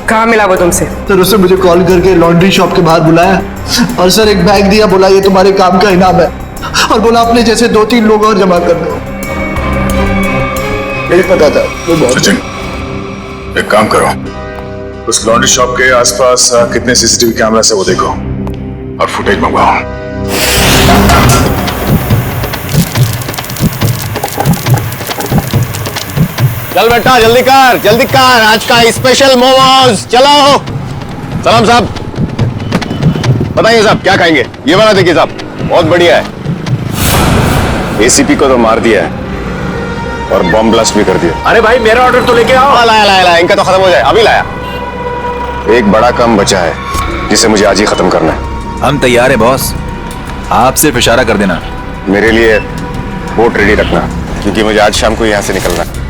S16: कहाँ मिला वो तुमसे?
S3: सर उसने मुझे कॉल करके लॉन्ड्री शॉप के बाहर बुलाया और सर एक बैग दिया, बोला ये तुम्हारे काम का इनाम है, और बोला अपने जैसे 2-3 लोग और जमा कर दो। नहीं पता था वो बहुत।
S5: सचिन, एक काम करो, उस लॉन्ड्री शॉप के आसपास कितने सीसीटीवी कैमरा से वो देखो और फुटेज मंगवाओ।
S12: चल बेटा जल्दी कर, आज का स्पेशल मोमोज। चलो सलाम साहब, बताइए साहब क्या खाएंगे? ये वाला देखिए साहब, बहुत बढ़िया है।
S1: एसीपी को तो मार दिया है और बॉम्ब ब्लास्ट भी कर दिया।
S12: अरे भाई मेरा ऑर्डर तो लेके आओ। लाया, इनका तो खत्म हो जाए, अभी लाया।
S1: एक बड़ा काम बचा है जिसे मुझे आज ही खत्म करना है।
S17: हम तैयार है बॉस, आप सिर्फ इशारा कर देना।
S1: मेरे लिए बोट रेडी रखना, क्योंकि मुझे आज शाम को यहाँ से निकलना है।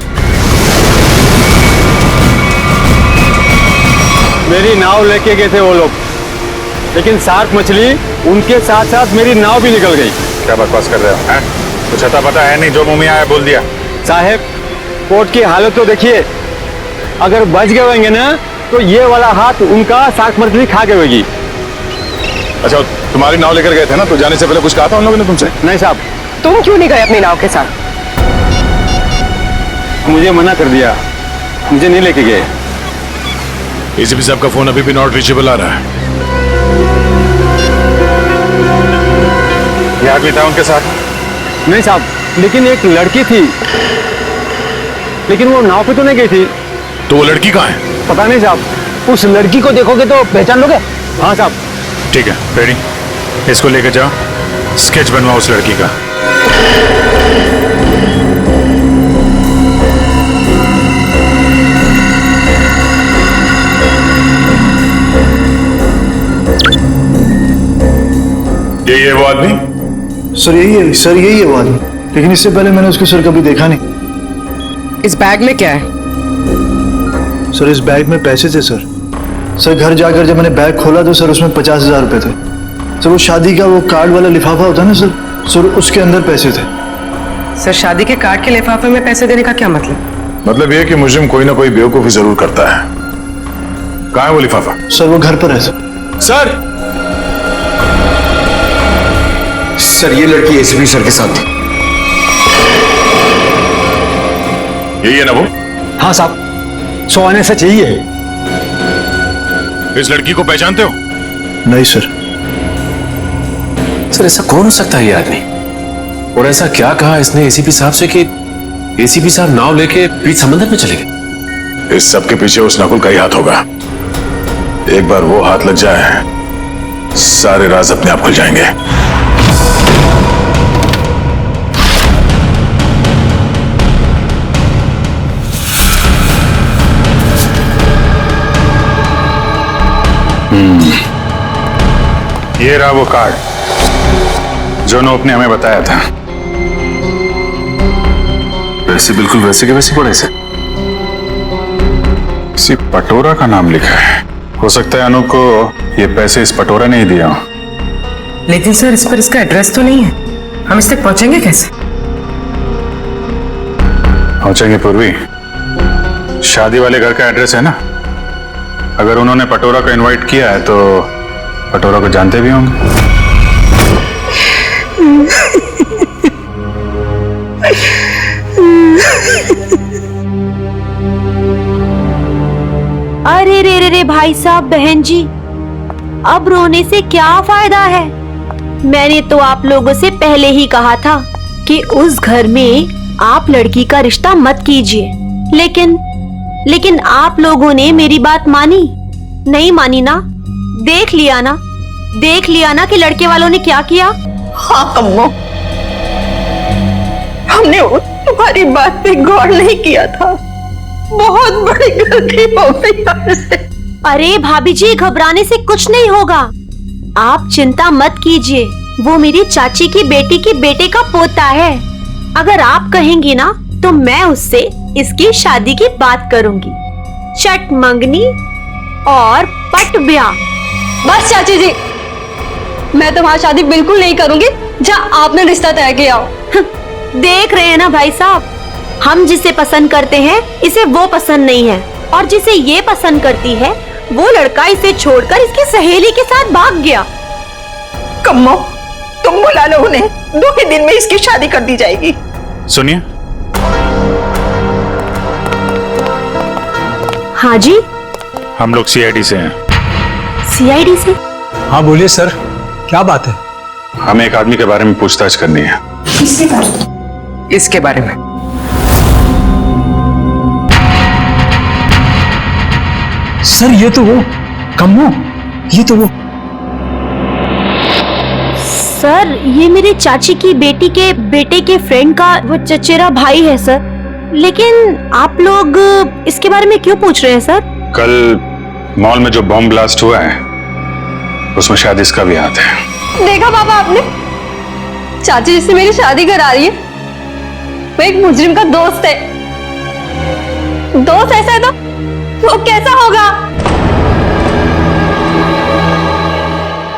S7: मेरी नाव लेके गए थे वो लोग, लेकिन शार्क मछली उनके साथ साथ मेरी नाव भी निकल गई।
S5: क्या बकवास कर रहे हो? हैं? कुछ अता पता है नहीं, जो मुंह में आया बोल दिया।
S7: साहब कोर्ट की हालत तो देखिए, अगर बच गए होंगे ना तो ये वाला हाथ उनका शार्क मछली खा गई होगी।
S5: अच्छा, तुम्हारी नाव लेकर गए थे ना, तो जाने से पहले कुछ कहा था उन लोगों ने तुमसे?
S7: नहीं साहब।
S16: तुम क्यों नहीं गए अपनी नाव के साथ?
S7: मुझे मना कर दिया, मुझे नहीं लेके गए।
S10: एसीपी साहब का फोन अभी भी नॉट रीचेबल आ रहा है।
S5: ये आदमी था उनके साथ?
S7: नहीं साहब, लेकिन एक लड़की थी, लेकिन वो नाव पे तो नहीं गई थी।
S10: तो वो लड़की कहाँ है?
S7: पता नहीं साहब, उस लड़की को देखोगे तो पहचान लोगे। हाँ साहब।
S5: ठीक है, रेडी, इसको लेकर जाओ, स्केच बनवाओ उस लड़की का। ये वो आदमी?
S3: सर यही है सर, यही है वो आदमी, लेकिन इससे पहले मैंने उसको सर कभी देखा नहीं।
S16: इस बैग में क्या है?
S3: सर इस बैग में पैसे थे सर। सर घर जाकर जब मैंने बैग खोला तो सर उसमें 50,000 रुपए थे। सर वो शादी का वो कार्ड वाला लिफाफा होता है ना सर उसके अंदर पैसे थे।
S16: सर शादी के कार्ड के लिफाफे में पैसे देने का क्या मतलब?
S5: मतलब ये कि मुजरिम कोई ना कोई बेवकूफी जरूर करता है। कहाँ है वो लिफाफा?
S3: सर वो घर पर है सर।
S13: सर ये लड़की एसीपी सर के साथ थी।
S5: यही है ना वो?
S7: हाँ साहब, सोने से चाहिए।
S10: इस लड़की को पहचानते हो?
S3: नहीं सर।
S15: सर ऐसा कौन हो सकता है ये आदमी? और ऐसा क्या कहा इसने एसीपी साहब से कि एसीपी साहब नाव लेके बीच समंदर में चले गए?
S5: इस सब के पीछे उस नकुल का ही हाथ होगा। एक बार वो हाथ लग जाए, सारे राज अपने आप खुल जाएंगे। ये रहा वो कार्ड जो नोप ने हमें बताया था।
S10: वैसे बिल्कुल वैसे के वैसे पड़े से। किसी पटोरा का नाम लिखा है। हो सकता है अनूप को ये पैसे इस पटोरा ने ही दिया हो।
S16: लेकिन सर इस पर इसका एड्रेस तो नहीं है, हम इस तक पहुंचेंगे कैसे?
S5: पहुंचेंगे पूर्वी। शादी वाले घर का एड्रेस है ना, अगर उन्होंने पटोरा को इनवाइट किया है तो पटोरा को जानते भी होंगे।
S19: अरे रे रे रे भाई साहब, बहन जी, अब रोने से क्या फायदा है? मैंने तो आप लोगों से पहले ही कहा था कि उस घर में आप लड़की का रिश्ता मत कीजिए, लेकिन आप लोगों ने मेरी बात मानी नहीं मानी ना? देख लिया ना कि लड़के वालों ने क्या किया।
S14: हाँ कम्मो, हमने तुम्हारी बात पे गौर नहीं किया था, बहुत बड़ी गलती हो गई हमसे।
S19: अरे भाभी जी, घबराने से कुछ नहीं होगा, आप चिंता मत कीजिए। वो मेरी चाची की बेटी के बेटे का पोता है। अगर आप कहेंगी ना तो मैं उससे इसकी शादी की बात करूंगी। चट मंगनी और पट ब्याह।
S14: बस चाची जी, मैं तुम्हारी शादी बिल्कुल नहीं करूंगी जहाँ आपने रिश्ता तय किया हो।
S19: देख रहे हैं ना भाई साहब, हम जिसे पसंद करते हैं इसे वो पसंद नहीं है, और जिसे ये पसंद करती है वो लड़का इसे छोड़कर इसकी सहेली के साथ भाग गया।
S14: कम्मो, तुम बुला लो उन्हें, 2 ही दिन में इसकी शादी कर दी जाएगी।
S5: सुनिए।
S19: हाँ जी,
S5: हम लोग सीआईडी से हैं।
S19: सीआईडी से?
S3: हाँ बोलिए सर, क्या बात है?
S5: हमें एक आदमी के बारे में पूछताछ करनी है।
S16: किसके बारे में? इसके बारे में।
S3: सर ये तो वो कम्मो, ये तो वो।
S19: सर ये मेरे चाची की बेटी के बेटे के फ्रेंड का वो चचेरा भाई है सर। लेकिन आप लोग इसके बारे में क्यों पूछ रहे हैं सर?
S5: कल मॉल में जो बॉम्ब ब्लास्ट हुआ है उसमें शायद इसका भी हाथ है।
S14: देखा पापा आपने, चाची जिससे मेरी शादी करा रही है वो एक मुजरिम का दोस्त है। दोस्त ऐसा है तो वो कैसा होगा?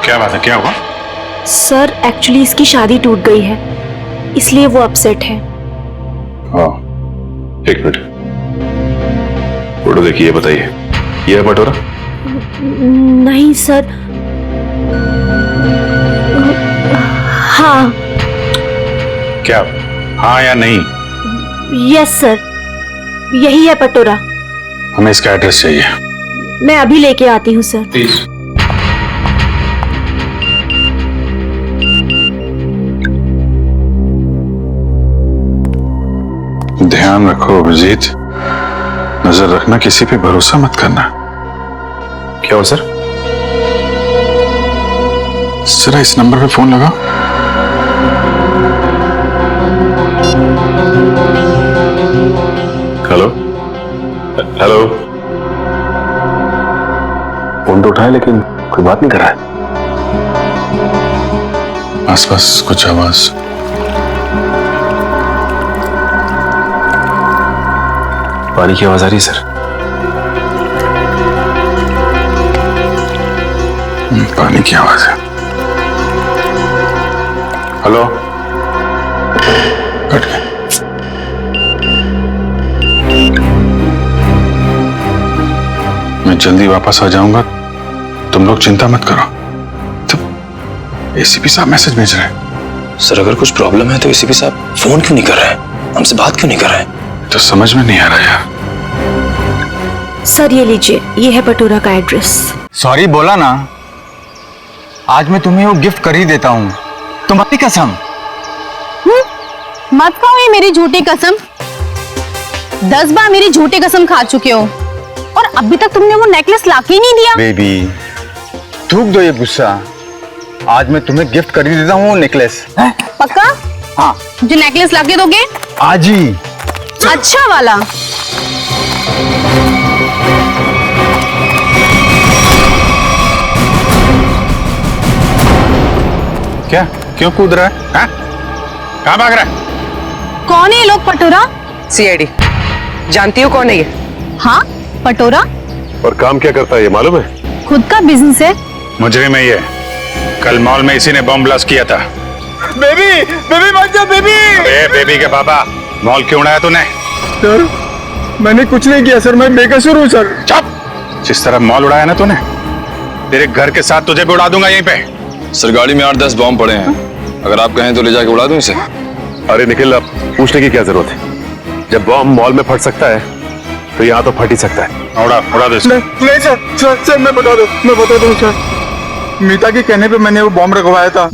S5: क्या बात है, क्या हुआ?
S19: सर एक्चुअली इसकी शादी टूट गई है, इसलिए वो अपसेट है।
S5: हाँ, एक मिनट, फोटो देखिए, बताइए ये है पटोरा?
S19: नहीं सर। हाँ।
S5: क्या हाँ या नहीं?
S19: यस सर, यही है पटोरा।
S5: हमें इसका एड्रेस चाहिए।
S19: मैं अभी लेके आती हूँ सर।
S5: प्लीज। ध्यान रखो अभिजीत, नजर रखना, किसी पे भरोसा मत करना। क्या हो सर? जरा इस नंबर पे फोन लगाओ। Hello hello. फोन तो उठाए लेकिन कोई बात नहीं कर रहा है। आसपास कुछ आवाज?
S15: पानी की आवाज आ रही है सर।
S5: पानी की आवाज है। हेलो, कट गया। मैं जल्दी वापस आ जाऊंगा, तुम लोग चिंता मत करो। तो एसीपी साहब मैसेज भेज रहे हैं।
S15: सर अगर कुछ प्रॉब्लम है तो एसीपी साहब फोन क्यों नहीं कर रहे हैं, हमसे बात क्यों नहीं कर रहे हैं?
S5: तो समझ में नहीं आ रहा यार।
S19: सर ये लीजिए, ये है पटोरा का एड्रेस।
S20: सॉरी बोला ना, आज मैं तुम्हें वो गिफ्ट कर ही देता हूँ, तुम्हारी कसम।
S14: मत खाओ ये मेरी झूठी कसम। 10 बार मेरी झूठी कसम खा चुके हो और अभी तक तुमने वो नेकलेस लाके ही नहीं दिया।
S20: बेबी थूक दो ये गुस्सा, आज मैं तुम्हें गिफ्ट कर ही देता हूँ वो नेकलेस।
S14: पक्का?
S20: हाँ।
S14: जो नेकलेस लाके दोगे?
S20: आज ही।
S14: अच्छा वाला।
S5: क्या, क्यों कूद रहा है? हाँ? कहाँ भाग रहा है?
S14: कौन है ये लोग? पटोरा?
S16: सीआईडी। जानती हो कौन है ये?
S14: हाँ पटोरा।
S5: और काम क्या करता है ये मालूम है?
S14: खुद का बिजनेस है।
S5: मुजरिम है ये। कल मॉल में इसी ने बॉम्ब ब्लास्ट किया था।
S20: बेबी बेबी मत जा बेबी।
S5: बेबी के बाबा, मॉल क्यों उड़ाया तूने?
S20: सर मैंने कुछ नहीं किया सर, मैं बेकसूर हूँ सर।
S5: चुप! जिस तरह मॉल उड़ाया ना तूने, तेरे घर के साथ तुझे भी उड़ा दूंगा यहीं पे।
S21: सर गाड़ी में 8-10 बॉम्ब पड़े हैं, अगर आप कहें तो ले जाके उड़ा दूं इसे।
S12: अरे निखिल, अब पूछने की क्या जरूरत है? जब बॉम्ब मॉल में फट सकता है तो यहाँ तो फट ही सकता है।
S5: उड़ा दो इसको।
S20: नहीं सर मैं बता दूँ सर। मीता के कहने पे मैंने वो बॉम्ब रखवाया था।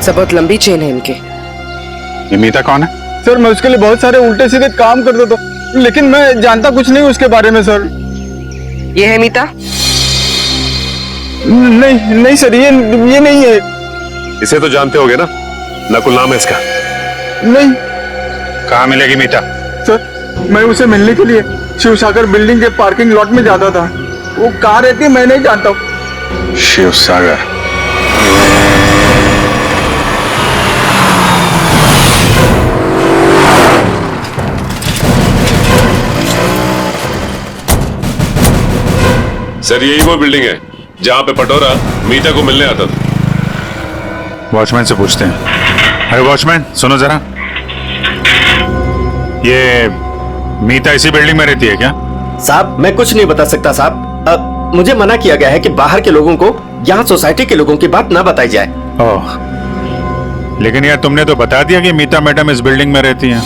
S16: सब बहुत लंबी चेन है इनके।
S5: ये मीता कौन है?
S20: सर मैं उसके लिए बहुत सारे उल्टे सीधे काम करता था, लेकिन मैं जानता कुछ नहीं उसके बारे में सर।
S16: ये है मीता?
S20: नहीं सर, ये नहीं है।
S12: इसे तो जानते होगे ना, नकुल नाम है इसका।
S20: नहीं।
S5: कहाँ मिलेगी मीता?
S20: सर मैं उसे मिलने के लिए शिव सागर बिल्डिंग के पार्किंग लॉट में जाता था। वो कहाँ रहती है मैं नहीं जानता हूँ।
S5: शिव सागर?
S12: सर यही वो बिल्डिंग है जहाँ पे पटोरा मीता को मिलने आता था।
S5: वॉचमैन से पूछते हैं। अरे वॉचमैन सुनो जरा, ये मीता इसी बिल्डिंग में रहती है क्या?
S9: साहब मैं कुछ नहीं बता सकता साहब। मुझे मना किया गया है कि बाहर के लोगों को यहाँ सोसाइटी के लोगों की बात ना बताई जाए।
S5: ओह, लेकिन यार तुमने तो बता दिया कि मीता मैडम इस बिल्डिंग में रहती हैं।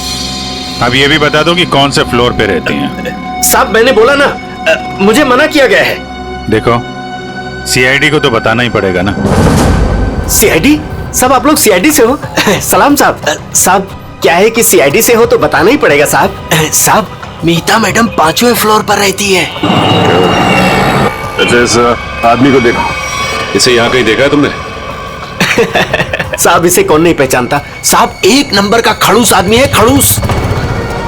S5: अब ये भी बता दो कि कौन से फ्लोर पे रहती हैं।
S9: साहब मैंने बोला ना, मुझे मना किया गया है।
S5: देखो सीआईडी को तो बताना ही पड़ेगा ना।
S9: सीआईडी? साहब आप लोग सीआईडी से हो? सलाम साहब। साहब क्या है कि सीआईडी से हो तो बताना ही पड़ेगा साहब। साहब मीता मैडम 5वें फ्लोर पर रहती है।
S12: अच्छा इस आदमी को देखो, इसे यहाँ कहीं देखा है तुमने?
S9: साहब इसे कौन नहीं पहचानता। साहब 1 नंबर का खड़ूस आदमी है, खड़ूस।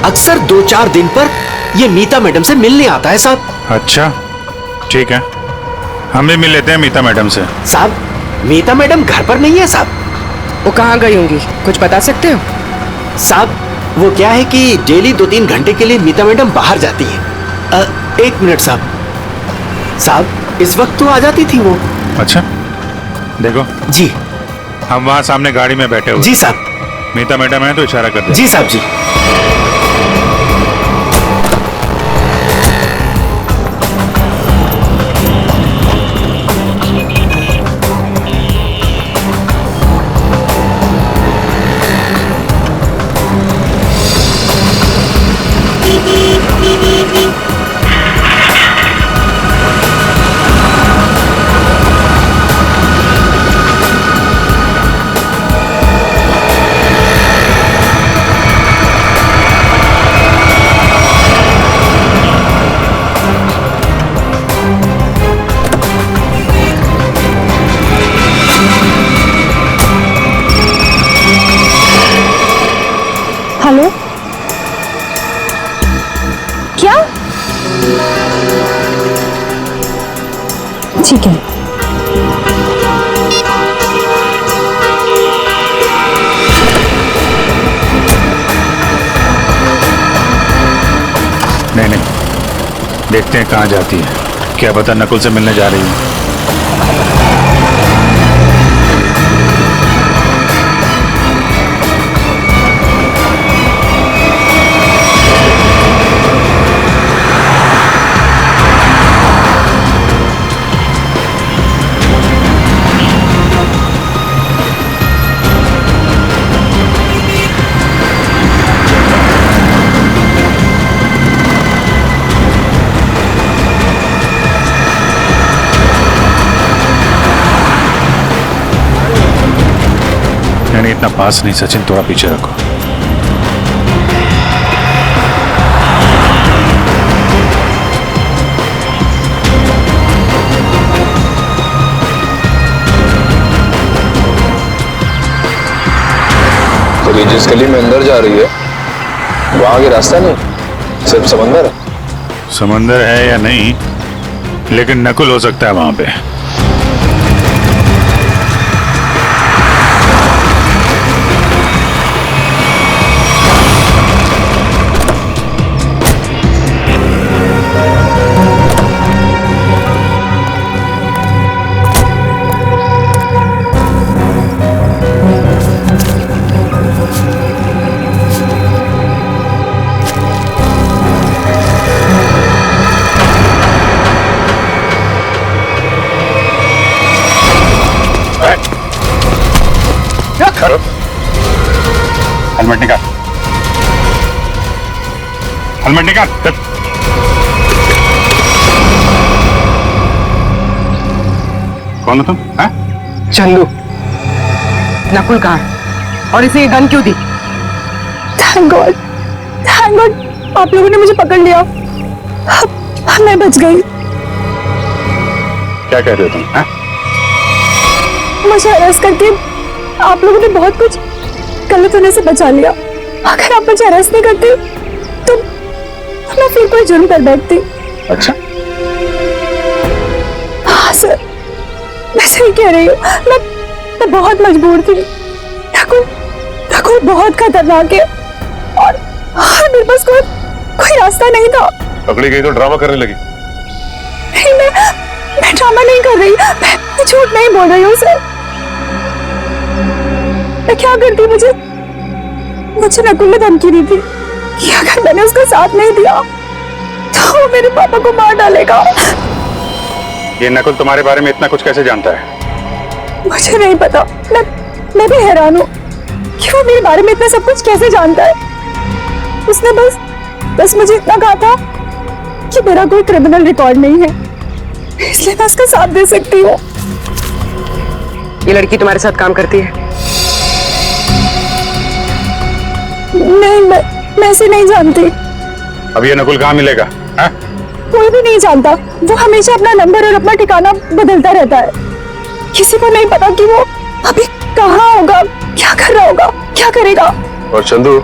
S9: अक्सर 2-4 दिन पर ये मीता मैडम से मिलने आता है साहब।
S5: अच्छा ठीक है, हम भी मिल लेते हैं मीता मैडम से।
S9: साहब मीता मैडम घर पर नहीं है साहब।
S16: वो कहाँ गई होंगी, कुछ बता सकते हो?
S9: साहब वो क्या है कि डेली 2-3 घंटे के लिए मीता मैडम बाहर जाती है। 1 मिनट साहब। साहब इस वक्त तो आ जाती थी वो।
S5: अच्छा देखो
S9: जी,
S5: हम वहाँ सामने गाड़ी में बैठे हुए।
S9: जी साहब।
S5: मीता मैडम है तो इशारा कर दे।
S9: जी साहब जी।
S19: हेलो, क्या? ठीक है।
S5: नहीं देखते हैं कहाँ जाती है, क्या पता नकुल से मिलने जा रही है। नहीं इतना पास नहीं सचिन, थोड़ा पीछे रखो।
S21: तो ये जिस गली में अंदर जा रही है वो आगे रास्ता नहीं, सिर्फ समंदर है।
S5: समंदर है या नहीं, लेकिन नकुल हो सकता है वहां पे। हेलमेट निकाल, हेलमेट निकाल। कौन हो तुम?
S16: चंदू। नकुल कहाँ? और इसे ये गन क्यों दी?
S2: थैंक गॉड, आप लोगों ने मुझे पकड़ लिया। मैं बच गई।
S5: क्या कह रहे हो तुम?
S2: मुझे अरेस्ट करके आप लोगों ने बहुत कुछ गलत होने से बचा लिया। अगर आप मुझे अरेस्ट नहीं करते तो मैं फिर कोई जुर्म कर बैठती।
S5: अच्छा,
S2: हाँ सर, मैं सही कह रही हूँ। मैं बहुत मजबूर थी। नकुल बहुत खतरनाक है और मेरे पास कोई रास्ता नहीं था।
S10: पकड़ी गई तो ड्रामा करने लगी।
S2: नहीं, मैं ड्रामा नहीं कर रही, मैं झूठ नहीं बोल रही हूँ सर। मैं क्या करती, मुझे नकुल ने धमकी दी थी कि अगर मैंने उसका साथ नहीं दिया तो वो मेरे पापा को मार डालेगा।
S5: ये नकुल तुम्हारे बारे में इतना कुछ कैसे जानता है?
S2: मुझे नहीं पता, मैं भी हैरान हूँ कि वो मेरे बारे में इतना सब कुछ कैसे जानता है। उसने बस मुझे इतना कहा था कि मेरा कोई क्रिमिनल रिकॉर्ड नहीं है, इसलिए मैं उसका साथ दे सकती हूँ।
S16: ये लड़की तुम्हारे साथ काम करती है?
S2: नहीं, मैं इसे नहीं जानती।
S5: अब ये नकुल कहाँ मिलेगा?
S2: कोई भी नहीं जानता। वो हमेशा अपना नंबर और अपना ठिकाना बदलता रहता है। किसी को नहीं पता कि वो अभी कहाँ होगा, क्या कर रहा होगा, क्या करेगा।
S12: और चंदू,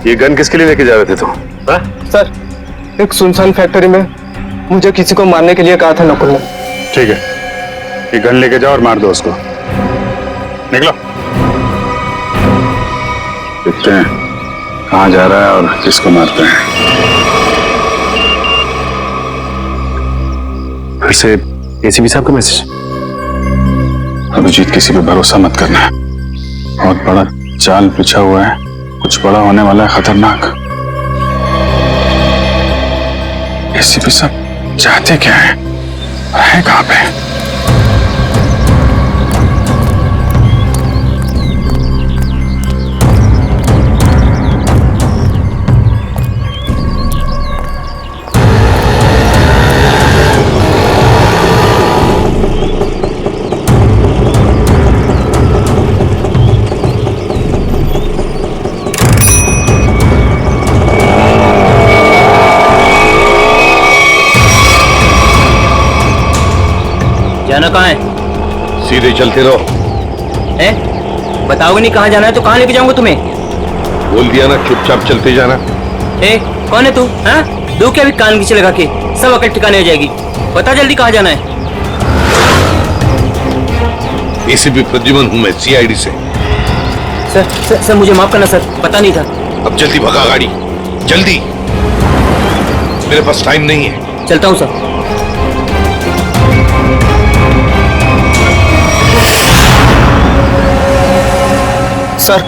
S12: ये गन किसके लिए लेके जा रहे थे तुम?
S20: सर, एक सुनसान फैक्ट्री में मुझे किसी को मारने के लिए कहा था नकुल ने।
S5: ठीक है, ये गन लेके जाओ और मार दो उसको। निकलो। देखते हैं कहाँ जा रहा है और किसको मारते हैं। फिर से एसीपी साहब का मैसेज। अभिजीत, किसी पे भरोसा मत करना, बहुत बड़ा चाल पिछा हुआ है, कुछ बड़ा होने वाला है, खतरनाक। एसीपी साहब चाहते क्या है, रहे कहाँ पे?
S18: जाना कहाँ है?
S4: सीधे चलते रहो।
S18: बताओगे नहीं कहाँ जाना है तो कहाँ लेके जाऊंगा तुम्हें?
S4: बोल दिया ना, चुपचाप चलते जाना।
S18: कौन है तू? दो क्या भी कान नीचे लगा के, सब अकड़ ठिकाने हो जाएगी। बता जल्दी कहाँ जाना है।
S4: एसीपी प्रद्युमन हूँ मैं, सीआईडी से।
S18: सर मुझे माफ करना सर, पता नहीं था।
S4: अब जल्दी भगा गाड़ी, जल्दी, मेरे पास टाइम नहीं है।
S18: चलता हूँ सर।
S20: सर,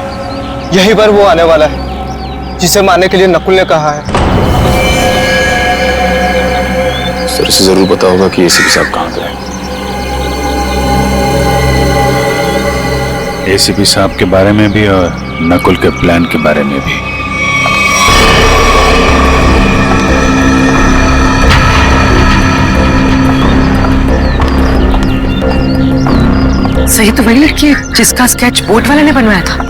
S20: यही बार वो आने वाला है जिसे मारने के लिए नकुल ने कहा है।
S5: सर, इसे जरूर पता होगा कि एसीपी साहब कहाँ गए। एसीपी साहब के बारे में भी और नकुल के प्लान के बारे में भी।
S16: सही तो वही लड़की है जिसका स्केच बोर्ड वाले ने बनवाया था।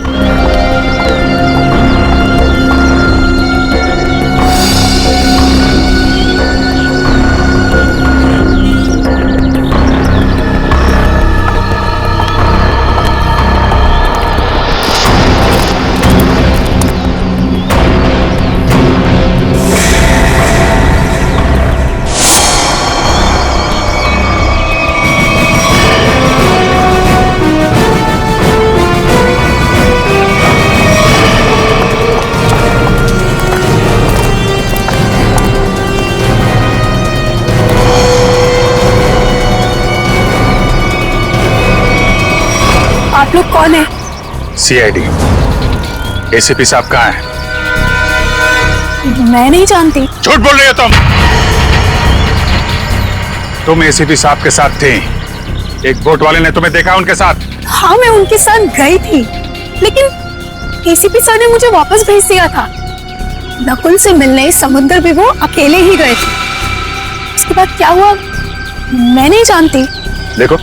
S2: आप लोग कौन है?
S5: सीआईडी। एसीपी साहब कहाँ है?
S2: मैं नहीं जानती।
S5: झूठ बोल रही हो तुम एसीपी साहब के साथ थी। एक बोट वाले ने तुम्हें देखा उनके साथ?
S2: हाँ, मैं उनके साथ गई थी, लेकिन
S14: एसीपी सर ने मुझे वापस भेज दिया था। नकुल से मिलने समुद्र भी वो अकेले ही गए थे। उसके बाद क्या हुआ मैं नहीं जानती।
S12: देखो,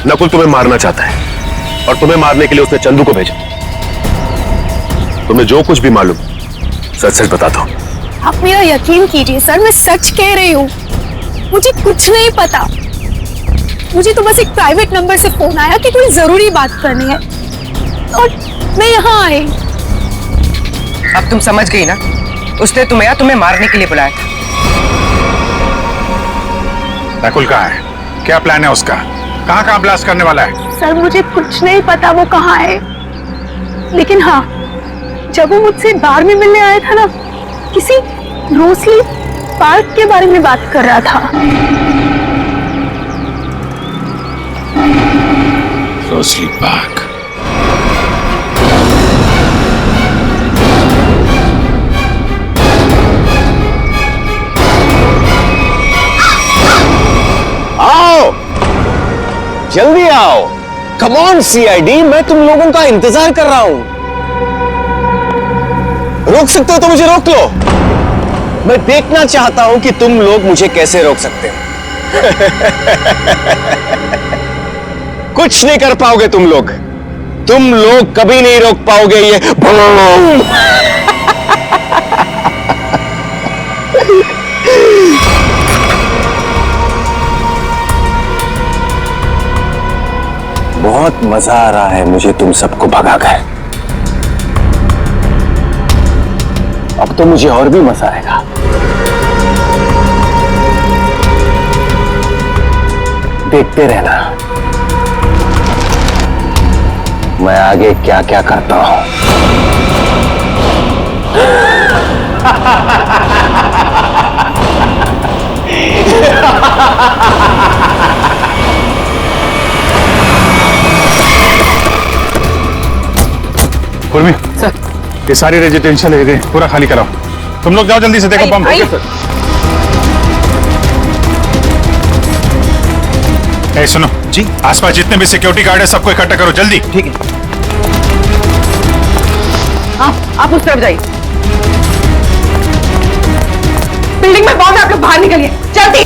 S12: नकुल तुम्हें मारना चाहता है और तुम्हें मारने के लिए उसने चंदू को भेजा। तुम्हें जो कुछ भी मालूम सच सच बता दो।
S14: आप मेरा यकीन कीजिए सर, मैं सच कह रही हूँ। मुझे कुछ नहीं पता। मुझे तो बस एक प्राइवेट नंबर से फोन आया कि कोई जरूरी बात करनी है और मैं यहाँ आई।
S11: अब तुम समझ गई ना, उसने तुम्हें मारने के लिए बुलाया था।
S5: नकुल कहाँ है? क्या प्लान है उसका? कहाँ ब्लास्ट करने वाला है?
S2: सर मुझे कुछ नहीं पता वो कहाँ है, लेकिन हाँ जब वो मुझसे बार में मिलने आया था ना, किसी रोसली पार्क के बारे में बात कर रहा था।
S6: Rosalie park?
S12: आओ, जल्दी आओ। कम ऑन सीआईडी, मैं तुम लोगों का इंतजार कर रहा हूं। रोक सकते हो तो मुझे रोक लो। मैं देखना चाहता हूं कि तुम लोग मुझे कैसे रोक सकते हो। कुछ नहीं कर पाओगे तुम लोग कभी नहीं रोक पाओगे ये बम। बहुत मजा आ रहा है मुझे तुम सबको भगाकर। अब तो मुझे और भी मजा आएगा। देखते रहना मैं आगे क्या क्या करता हूं।
S5: कुर्मी सर, ये सारी रेजिडेंशियल एरिया पूरा खाली कराओ। तुम लोग जाओ जल्दी से, देखो बम। Okay sir. ए सुनो जी, आसपास जितने भी सिक्योरिटी गार्ड है सबको इकट्ठा करो जल्दी। ठीक है।
S16: आप उस तरफ जाइए। बिल्डिंग में बॉम्ब है, आप लोग बाहर निकलिए जल्दी।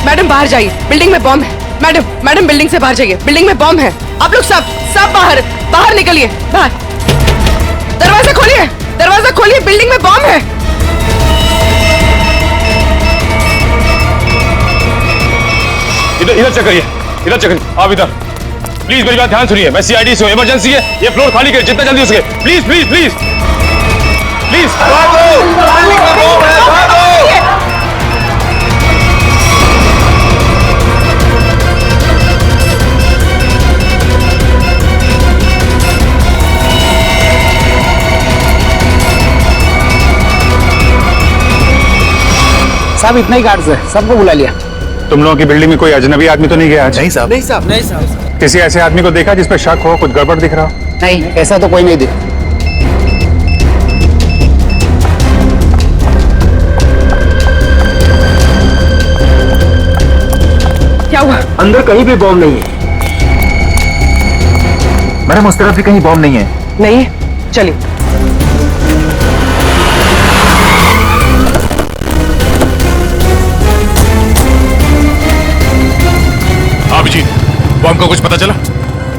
S16: मैडम बाहर जाइए, बिल्डिंग में बॉम्ब है। मैडम बिल्डिंग से बाहर जाइए, बिल्डिंग में बॉम्ब है। आप लोग सब बाहर निकलिए। बाहर दरवाजा खोलिए, बिल्डिंग में बॉम्ब है।
S12: इधर चेक करिए, आप इधर प्लीज मेरी बात ध्यान सुनिए। मैं सीआईडी से हूं, इमरजेंसी है, ये फ्लोर खाली करिए जितना जल्दी हो सके। Please please please please.
S9: साहब इतना ही गार्ड्स है, सबको बुला लिया।
S5: तुम लोगों की बिल्डिंग में कोई अजनबी आदमी तो नहीं गया आज?
S9: नहीं साहब।
S5: किसी ऐसे आदमी को देखा जिसपे शक हो, कुछ गड़बड़ दिख रहा हो?
S9: नहीं, ऐसा तो कोई नहीं दिखा।
S16: क्या हुआ?
S9: अंदर कहीं भी बॉम्ब नहीं है।
S17: मैडम उस तरफ भी कहीं बॉम्ब नहीं है।
S16: नहीं है, चलिए।
S10: अभिजीत, बॉम्ब का कुछ पता चला?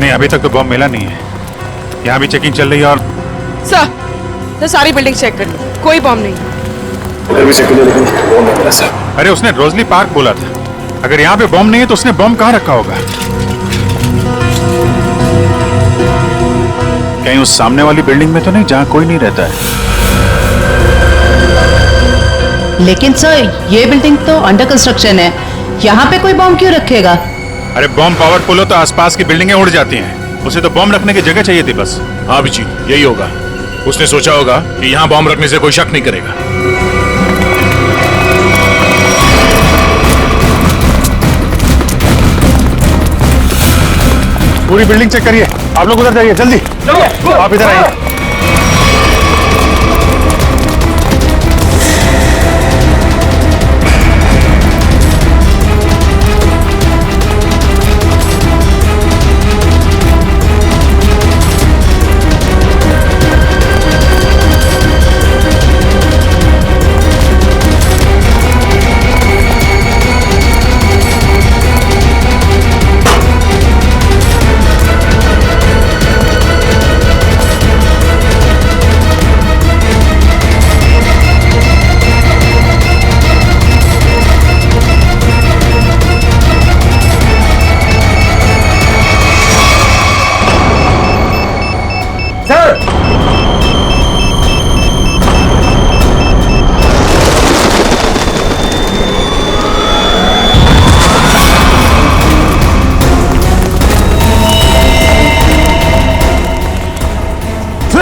S5: नहीं, अभी तक तो बॉम्ब मिला नहीं है। यहाँ भी चेकिंग चल रही है। और
S16: सर सारी बिल्डिंग चेक कर ली, कोई बॉम्ब नहीं।
S12: इधर भी चेक करिए, लेकिन बॉम्ब नहीं मिला सर।
S5: अरे उसने रोजली पार्क बोला था। अगर यहाँ पे बॉम्ब नहीं है तो उसने बॉम्ब कहाँ रखा होगा? कहीं उस सामने वाली बिल्डिंग में तो नहीं जहाँ कोई नहीं रहता है?
S22: लेकिन सर ये बिल्डिंग तो अंडर कंस्ट्रक्शन है, यहाँ पे कोई बॉम्ब क्यों रखेगा?
S5: अरे बॉम्ब पावरफुल हो तो आसपास की बिल्डिंगें उड़ जाती हैं। उसे तो बॉम्ब रखने की जगह चाहिए थी बस।
S10: हाँ अभिजीत, यही होगा। उसने सोचा होगा कि यहाँ बॉम्ब रखने से कोई शक नहीं करेगा।
S5: पूरी बिल्डिंग चेक करिए। आप लोग उधर जाइए जल्दी। आप इधर आइए।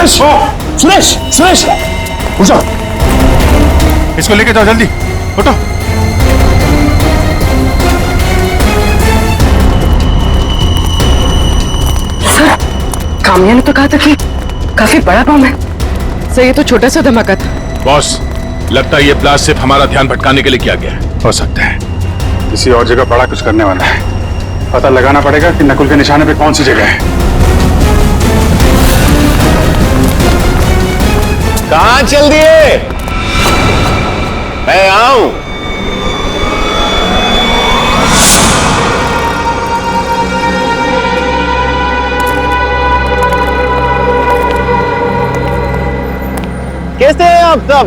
S5: सुरेश सुरेश सुरेश उठ जाओ, इसको लेके जाओ जल्दी, उठो।
S16: सर, काम्या ने तो कहा था कि काफी बड़ा बम है। सर, ये तो छोटा सा धमाका था।
S10: बॉस, लगता है ये ब्लास्ट सिर्फ हमारा ध्यान भटकाने के लिए किया गया है।
S5: हो सकता है किसी और जगह बड़ा कुछ करने वाला है। पता लगाना पड़ेगा कि नकुल के निशाने पे कौन सी जगह है।
S12: कहां चल दिए? मैं आऊं। कैसे हैं आप सब?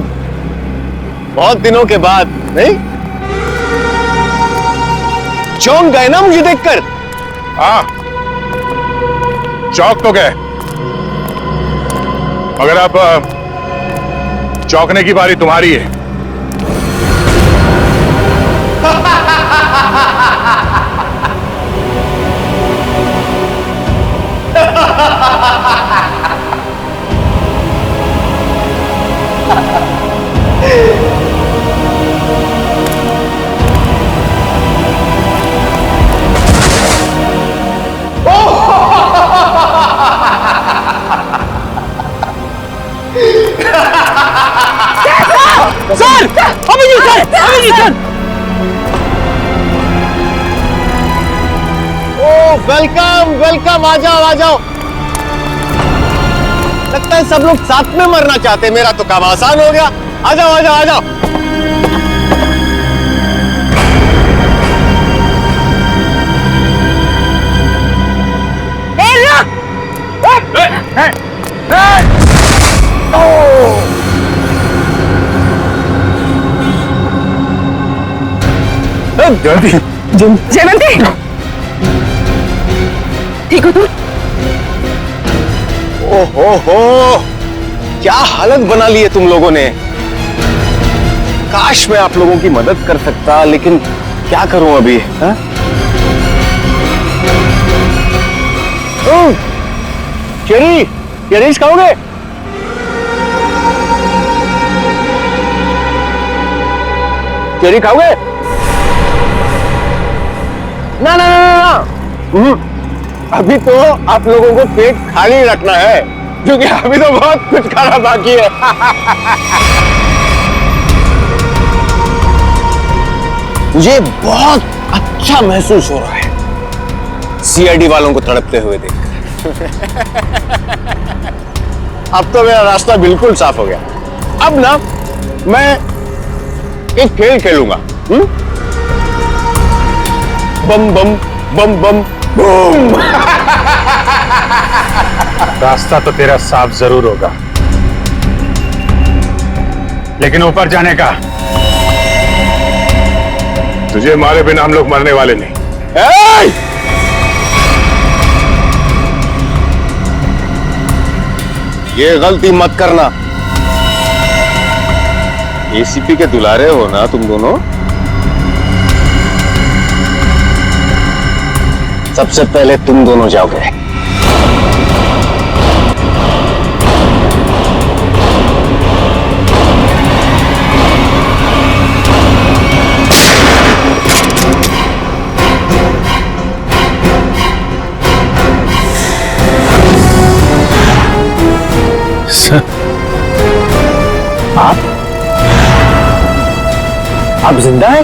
S12: बहुत दिनों के बाद, नहीं? चौंक गए ना मुझे देखकर?
S10: हाँ, चौक तो गए, मगर अब चौंकने की बारी तुम्हारी है।
S9: Sir, Abhijeet sir, Abhijeet sir.
S12: Oh welcome welcome, आ जाओ आ जाओ। लगता है सब लोग साथ में मरना चाहते हैं। मेरा तो काम आसान हो गया। आ जाओ आ जाओ आ जाओ।
S16: जयवंती, ठीक हो तुम?
S12: ओहो, क्या हालत बना ली है तुम लोगों ने। काश मैं आप लोगों की मदद कर सकता, लेकिन क्या करूं अभी। चेरी, चेरीज खाओगे? चेरी खाओगे? ना ना ना ना, अभी तो आप लोगों को पेट खाली रखना है, क्योंकि अभी तो बहुत कुछ खाना बाकी है। मुझे बहुत अच्छा महसूस हो रहा है सीआईडी वालों को तड़पते हुए देखकर। अब तो मेरा रास्ता बिल्कुल साफ हो गया। अब ना मैं एक खेल खेलूंगा। बम बम बम बम बूम।
S5: रास्ता तो तेरा साफ जरूर होगा, लेकिन ऊपर जाने का
S10: तुझे मारे बिना हम लोग मरने वाले नहीं।
S12: ये गलती मत करना। एसीपी के दुलारे हो ना तुम दोनों। सबसे पहले तुम दोनों जाओगे। आप जिंदा है?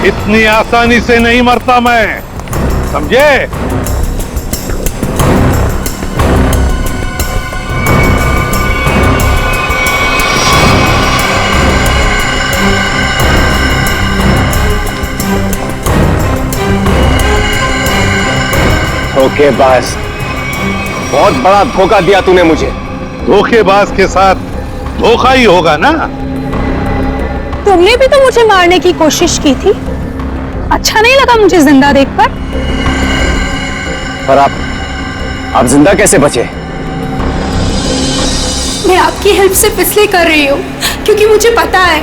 S10: इतनी आसानी से नहीं मरता मैं, समझे?
S12: धोखेबाज, बहुत बड़ा धोखा दिया तूने मुझे।
S10: धोखेबाज के साथ धोखा ही होगा ना।
S14: तुमने भी तो मुझे मारने की कोशिश की थी। अच्छा नहीं लगा मुझे जिंदा देखकर।
S12: पर आप जिंदा कैसे बचे?
S2: मैं आपकी हेल्प सिर्फ इसलिए कर रही हूँ क्योंकि मुझे पता है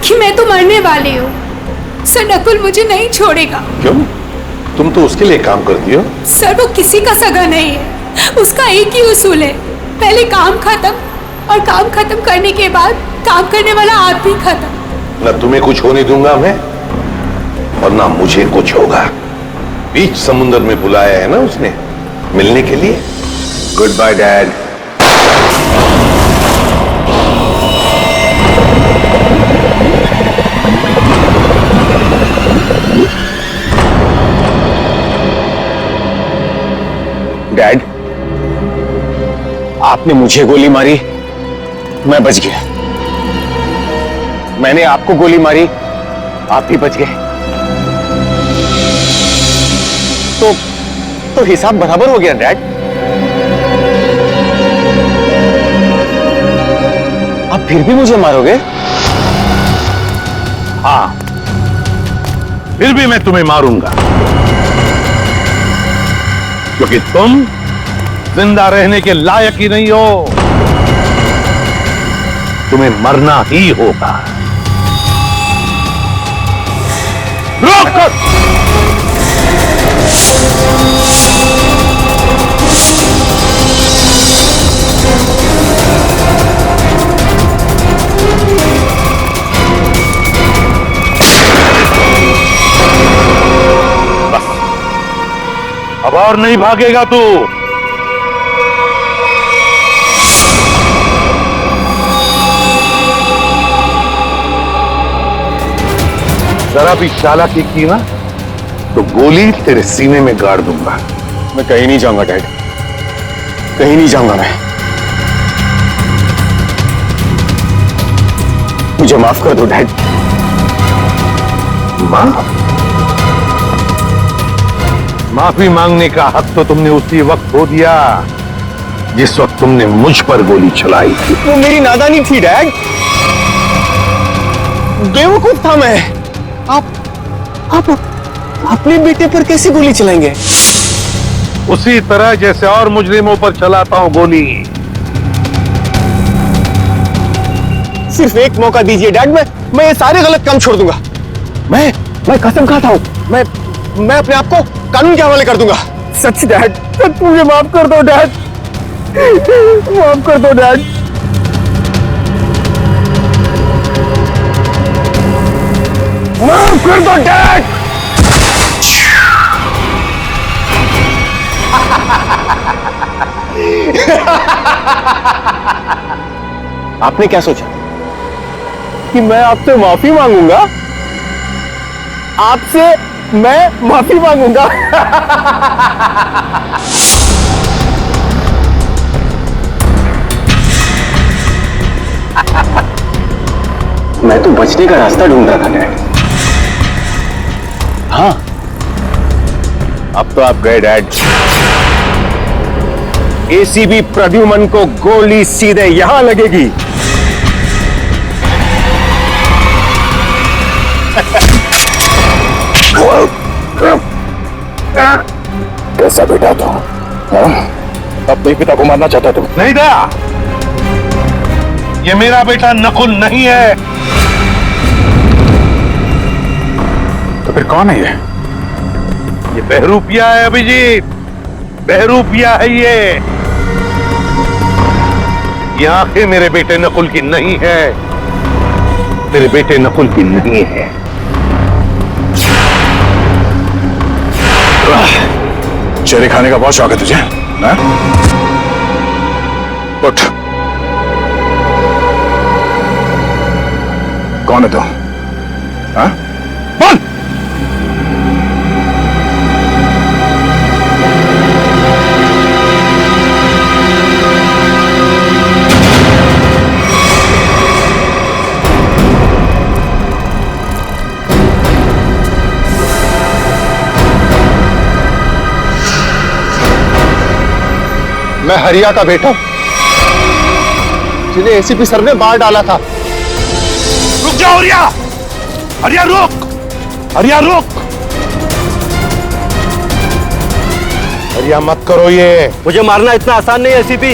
S2: कि मैं तो मरने वाली हूँ। सर, नकुल मुझे नहीं छोड़ेगा।
S10: क्यों? तुम तो उसके लिए काम करती हो।
S2: सर, वो किसी का सगा नहीं है।
S14: उसका एक ही उसूल है, पहले काम खत्म और काम खत्म करने के बाद काम करने वाला आदमी खत्म।
S4: न तुम्हें कुछ होने दूंगा मैं और ना मुझे कुछ होगा। बीच समुद्र में बुलाया है ना उसने मिलने के लिए। Good bye dad.
S12: डैड, आपने मुझे गोली मारी, मैं बच गया। मैंने आपको गोली मारी, आप भी बच गए। तो हिसाब बराबर हो गया डैड। आप फिर भी मुझे मारोगे?
S4: हाँ, फिर भी मैं तुम्हें मारूंगा, क्योंकि तुम जिंदा रहने के लायक ही नहीं हो। तुम्हें मरना ही होगा। रोक! बस, अब और नहीं भागेगा तू। जरा भी चालाकी की ना तो गोली तेरे सीने में गाड़ दूंगा।
S12: मैं कहीं नहीं जाऊंगा डैड, कहीं नहीं जाऊंगा मैं। मुझे माफ कर दो डैड।
S4: माफी मांगने का हक तो तुमने उसी वक्त खो दिया जिस वक्त तुमने मुझ पर गोली चलाई थी।
S12: वो मेरी नादानी थी डैड, बेवकूफ था मैं। आप अपने बेटे पर कैसे गोली चलाएंगे?
S4: उसी तरह जैसे और मुजरिमों पर चलाता हूं गोली।
S12: सिर्फ एक मौका दीजिए डैड, मैं ये सारे गलत काम छोड़ दूंगा। मैं कसम खाता हूं, मैं अपने आप को कानून के हवाले कर दूंगा। सच डैड, सच मुझे माफ कर दो डैड, माफ कर दो डैड। माफ कर दो डैड। आपने क्या सोचा कि मैं आपसे माफी मांगूंगा? आपसे मैं माफी मांगूंगा? मैं तो बचने का रास्ता ढूंढ रहा था डैड।
S4: हाँ, अब तो आप गए डैड।
S12: एसीबी प्रद्युमन को गोली सीधे यहां लगेगी।
S4: कैसा बेटा तू? अपने पिता को मारना चाहता तू? नहीं दया, ये मेरा बेटा नकुल नहीं है।
S5: तो फिर कौन है
S4: ये बहरूपिया है अभिजीत, बहरूपिया है ये आंखें मेरे बेटे नकुल की नहीं है, तेरे बेटे नकुल की नहीं है।
S5: चेहरे खाने का बहुत शौक है तुझे, ना? उठ। कौन है तू? हाँ? बोल।
S12: मैं हरिया का बेटा, जिन्हें एसीपी सर ने मार डाला था।
S4: रुक जाओ हरिया, हरिया रुक, हरिया रुक, हरिया मत करो ये।
S12: मुझे मारना इतना आसान नहीं है एसीपी।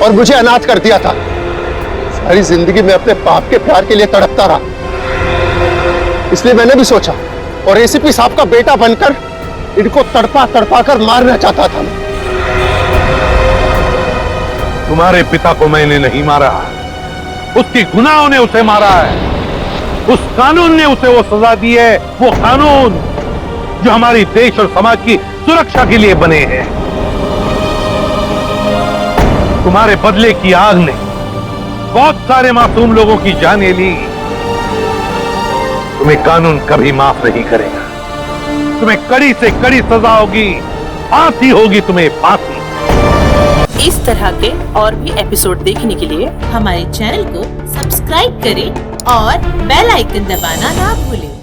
S12: और मुझे अनाथ कर दिया था। सारी जिंदगी में अपने बाप के प्यार के लिए तड़पता रहा, इसलिए मैंने भी सोचा और एसीपी साहब का बेटा बनकर इनको तड़पा तड़पा कर मारना चाहता था।
S4: तुम्हारे पिता को मैंने नहीं मारा, उसके गुनाहों ने उसे मारा है। उस कानून ने उसे वो सजा दी है, वो कानून जो हमारी देश और समाज की सुरक्षा के लिए बने हैं। तुम्हारे बदले की आग ने बहुत सारे मासूम लोगों की जानें ली। तुम्हें कानून कभी माफ नहीं करेगा। तुम्हें कड़ी से कड़ी सजा होगी, फांसी होगी, तुम्हें फांसी।
S1: इस तरह के और भी एपिसोड देखने के लिए हमारे चैनल को सब्सक्राइब करें और बेल आइकन दबाना ना भूलें।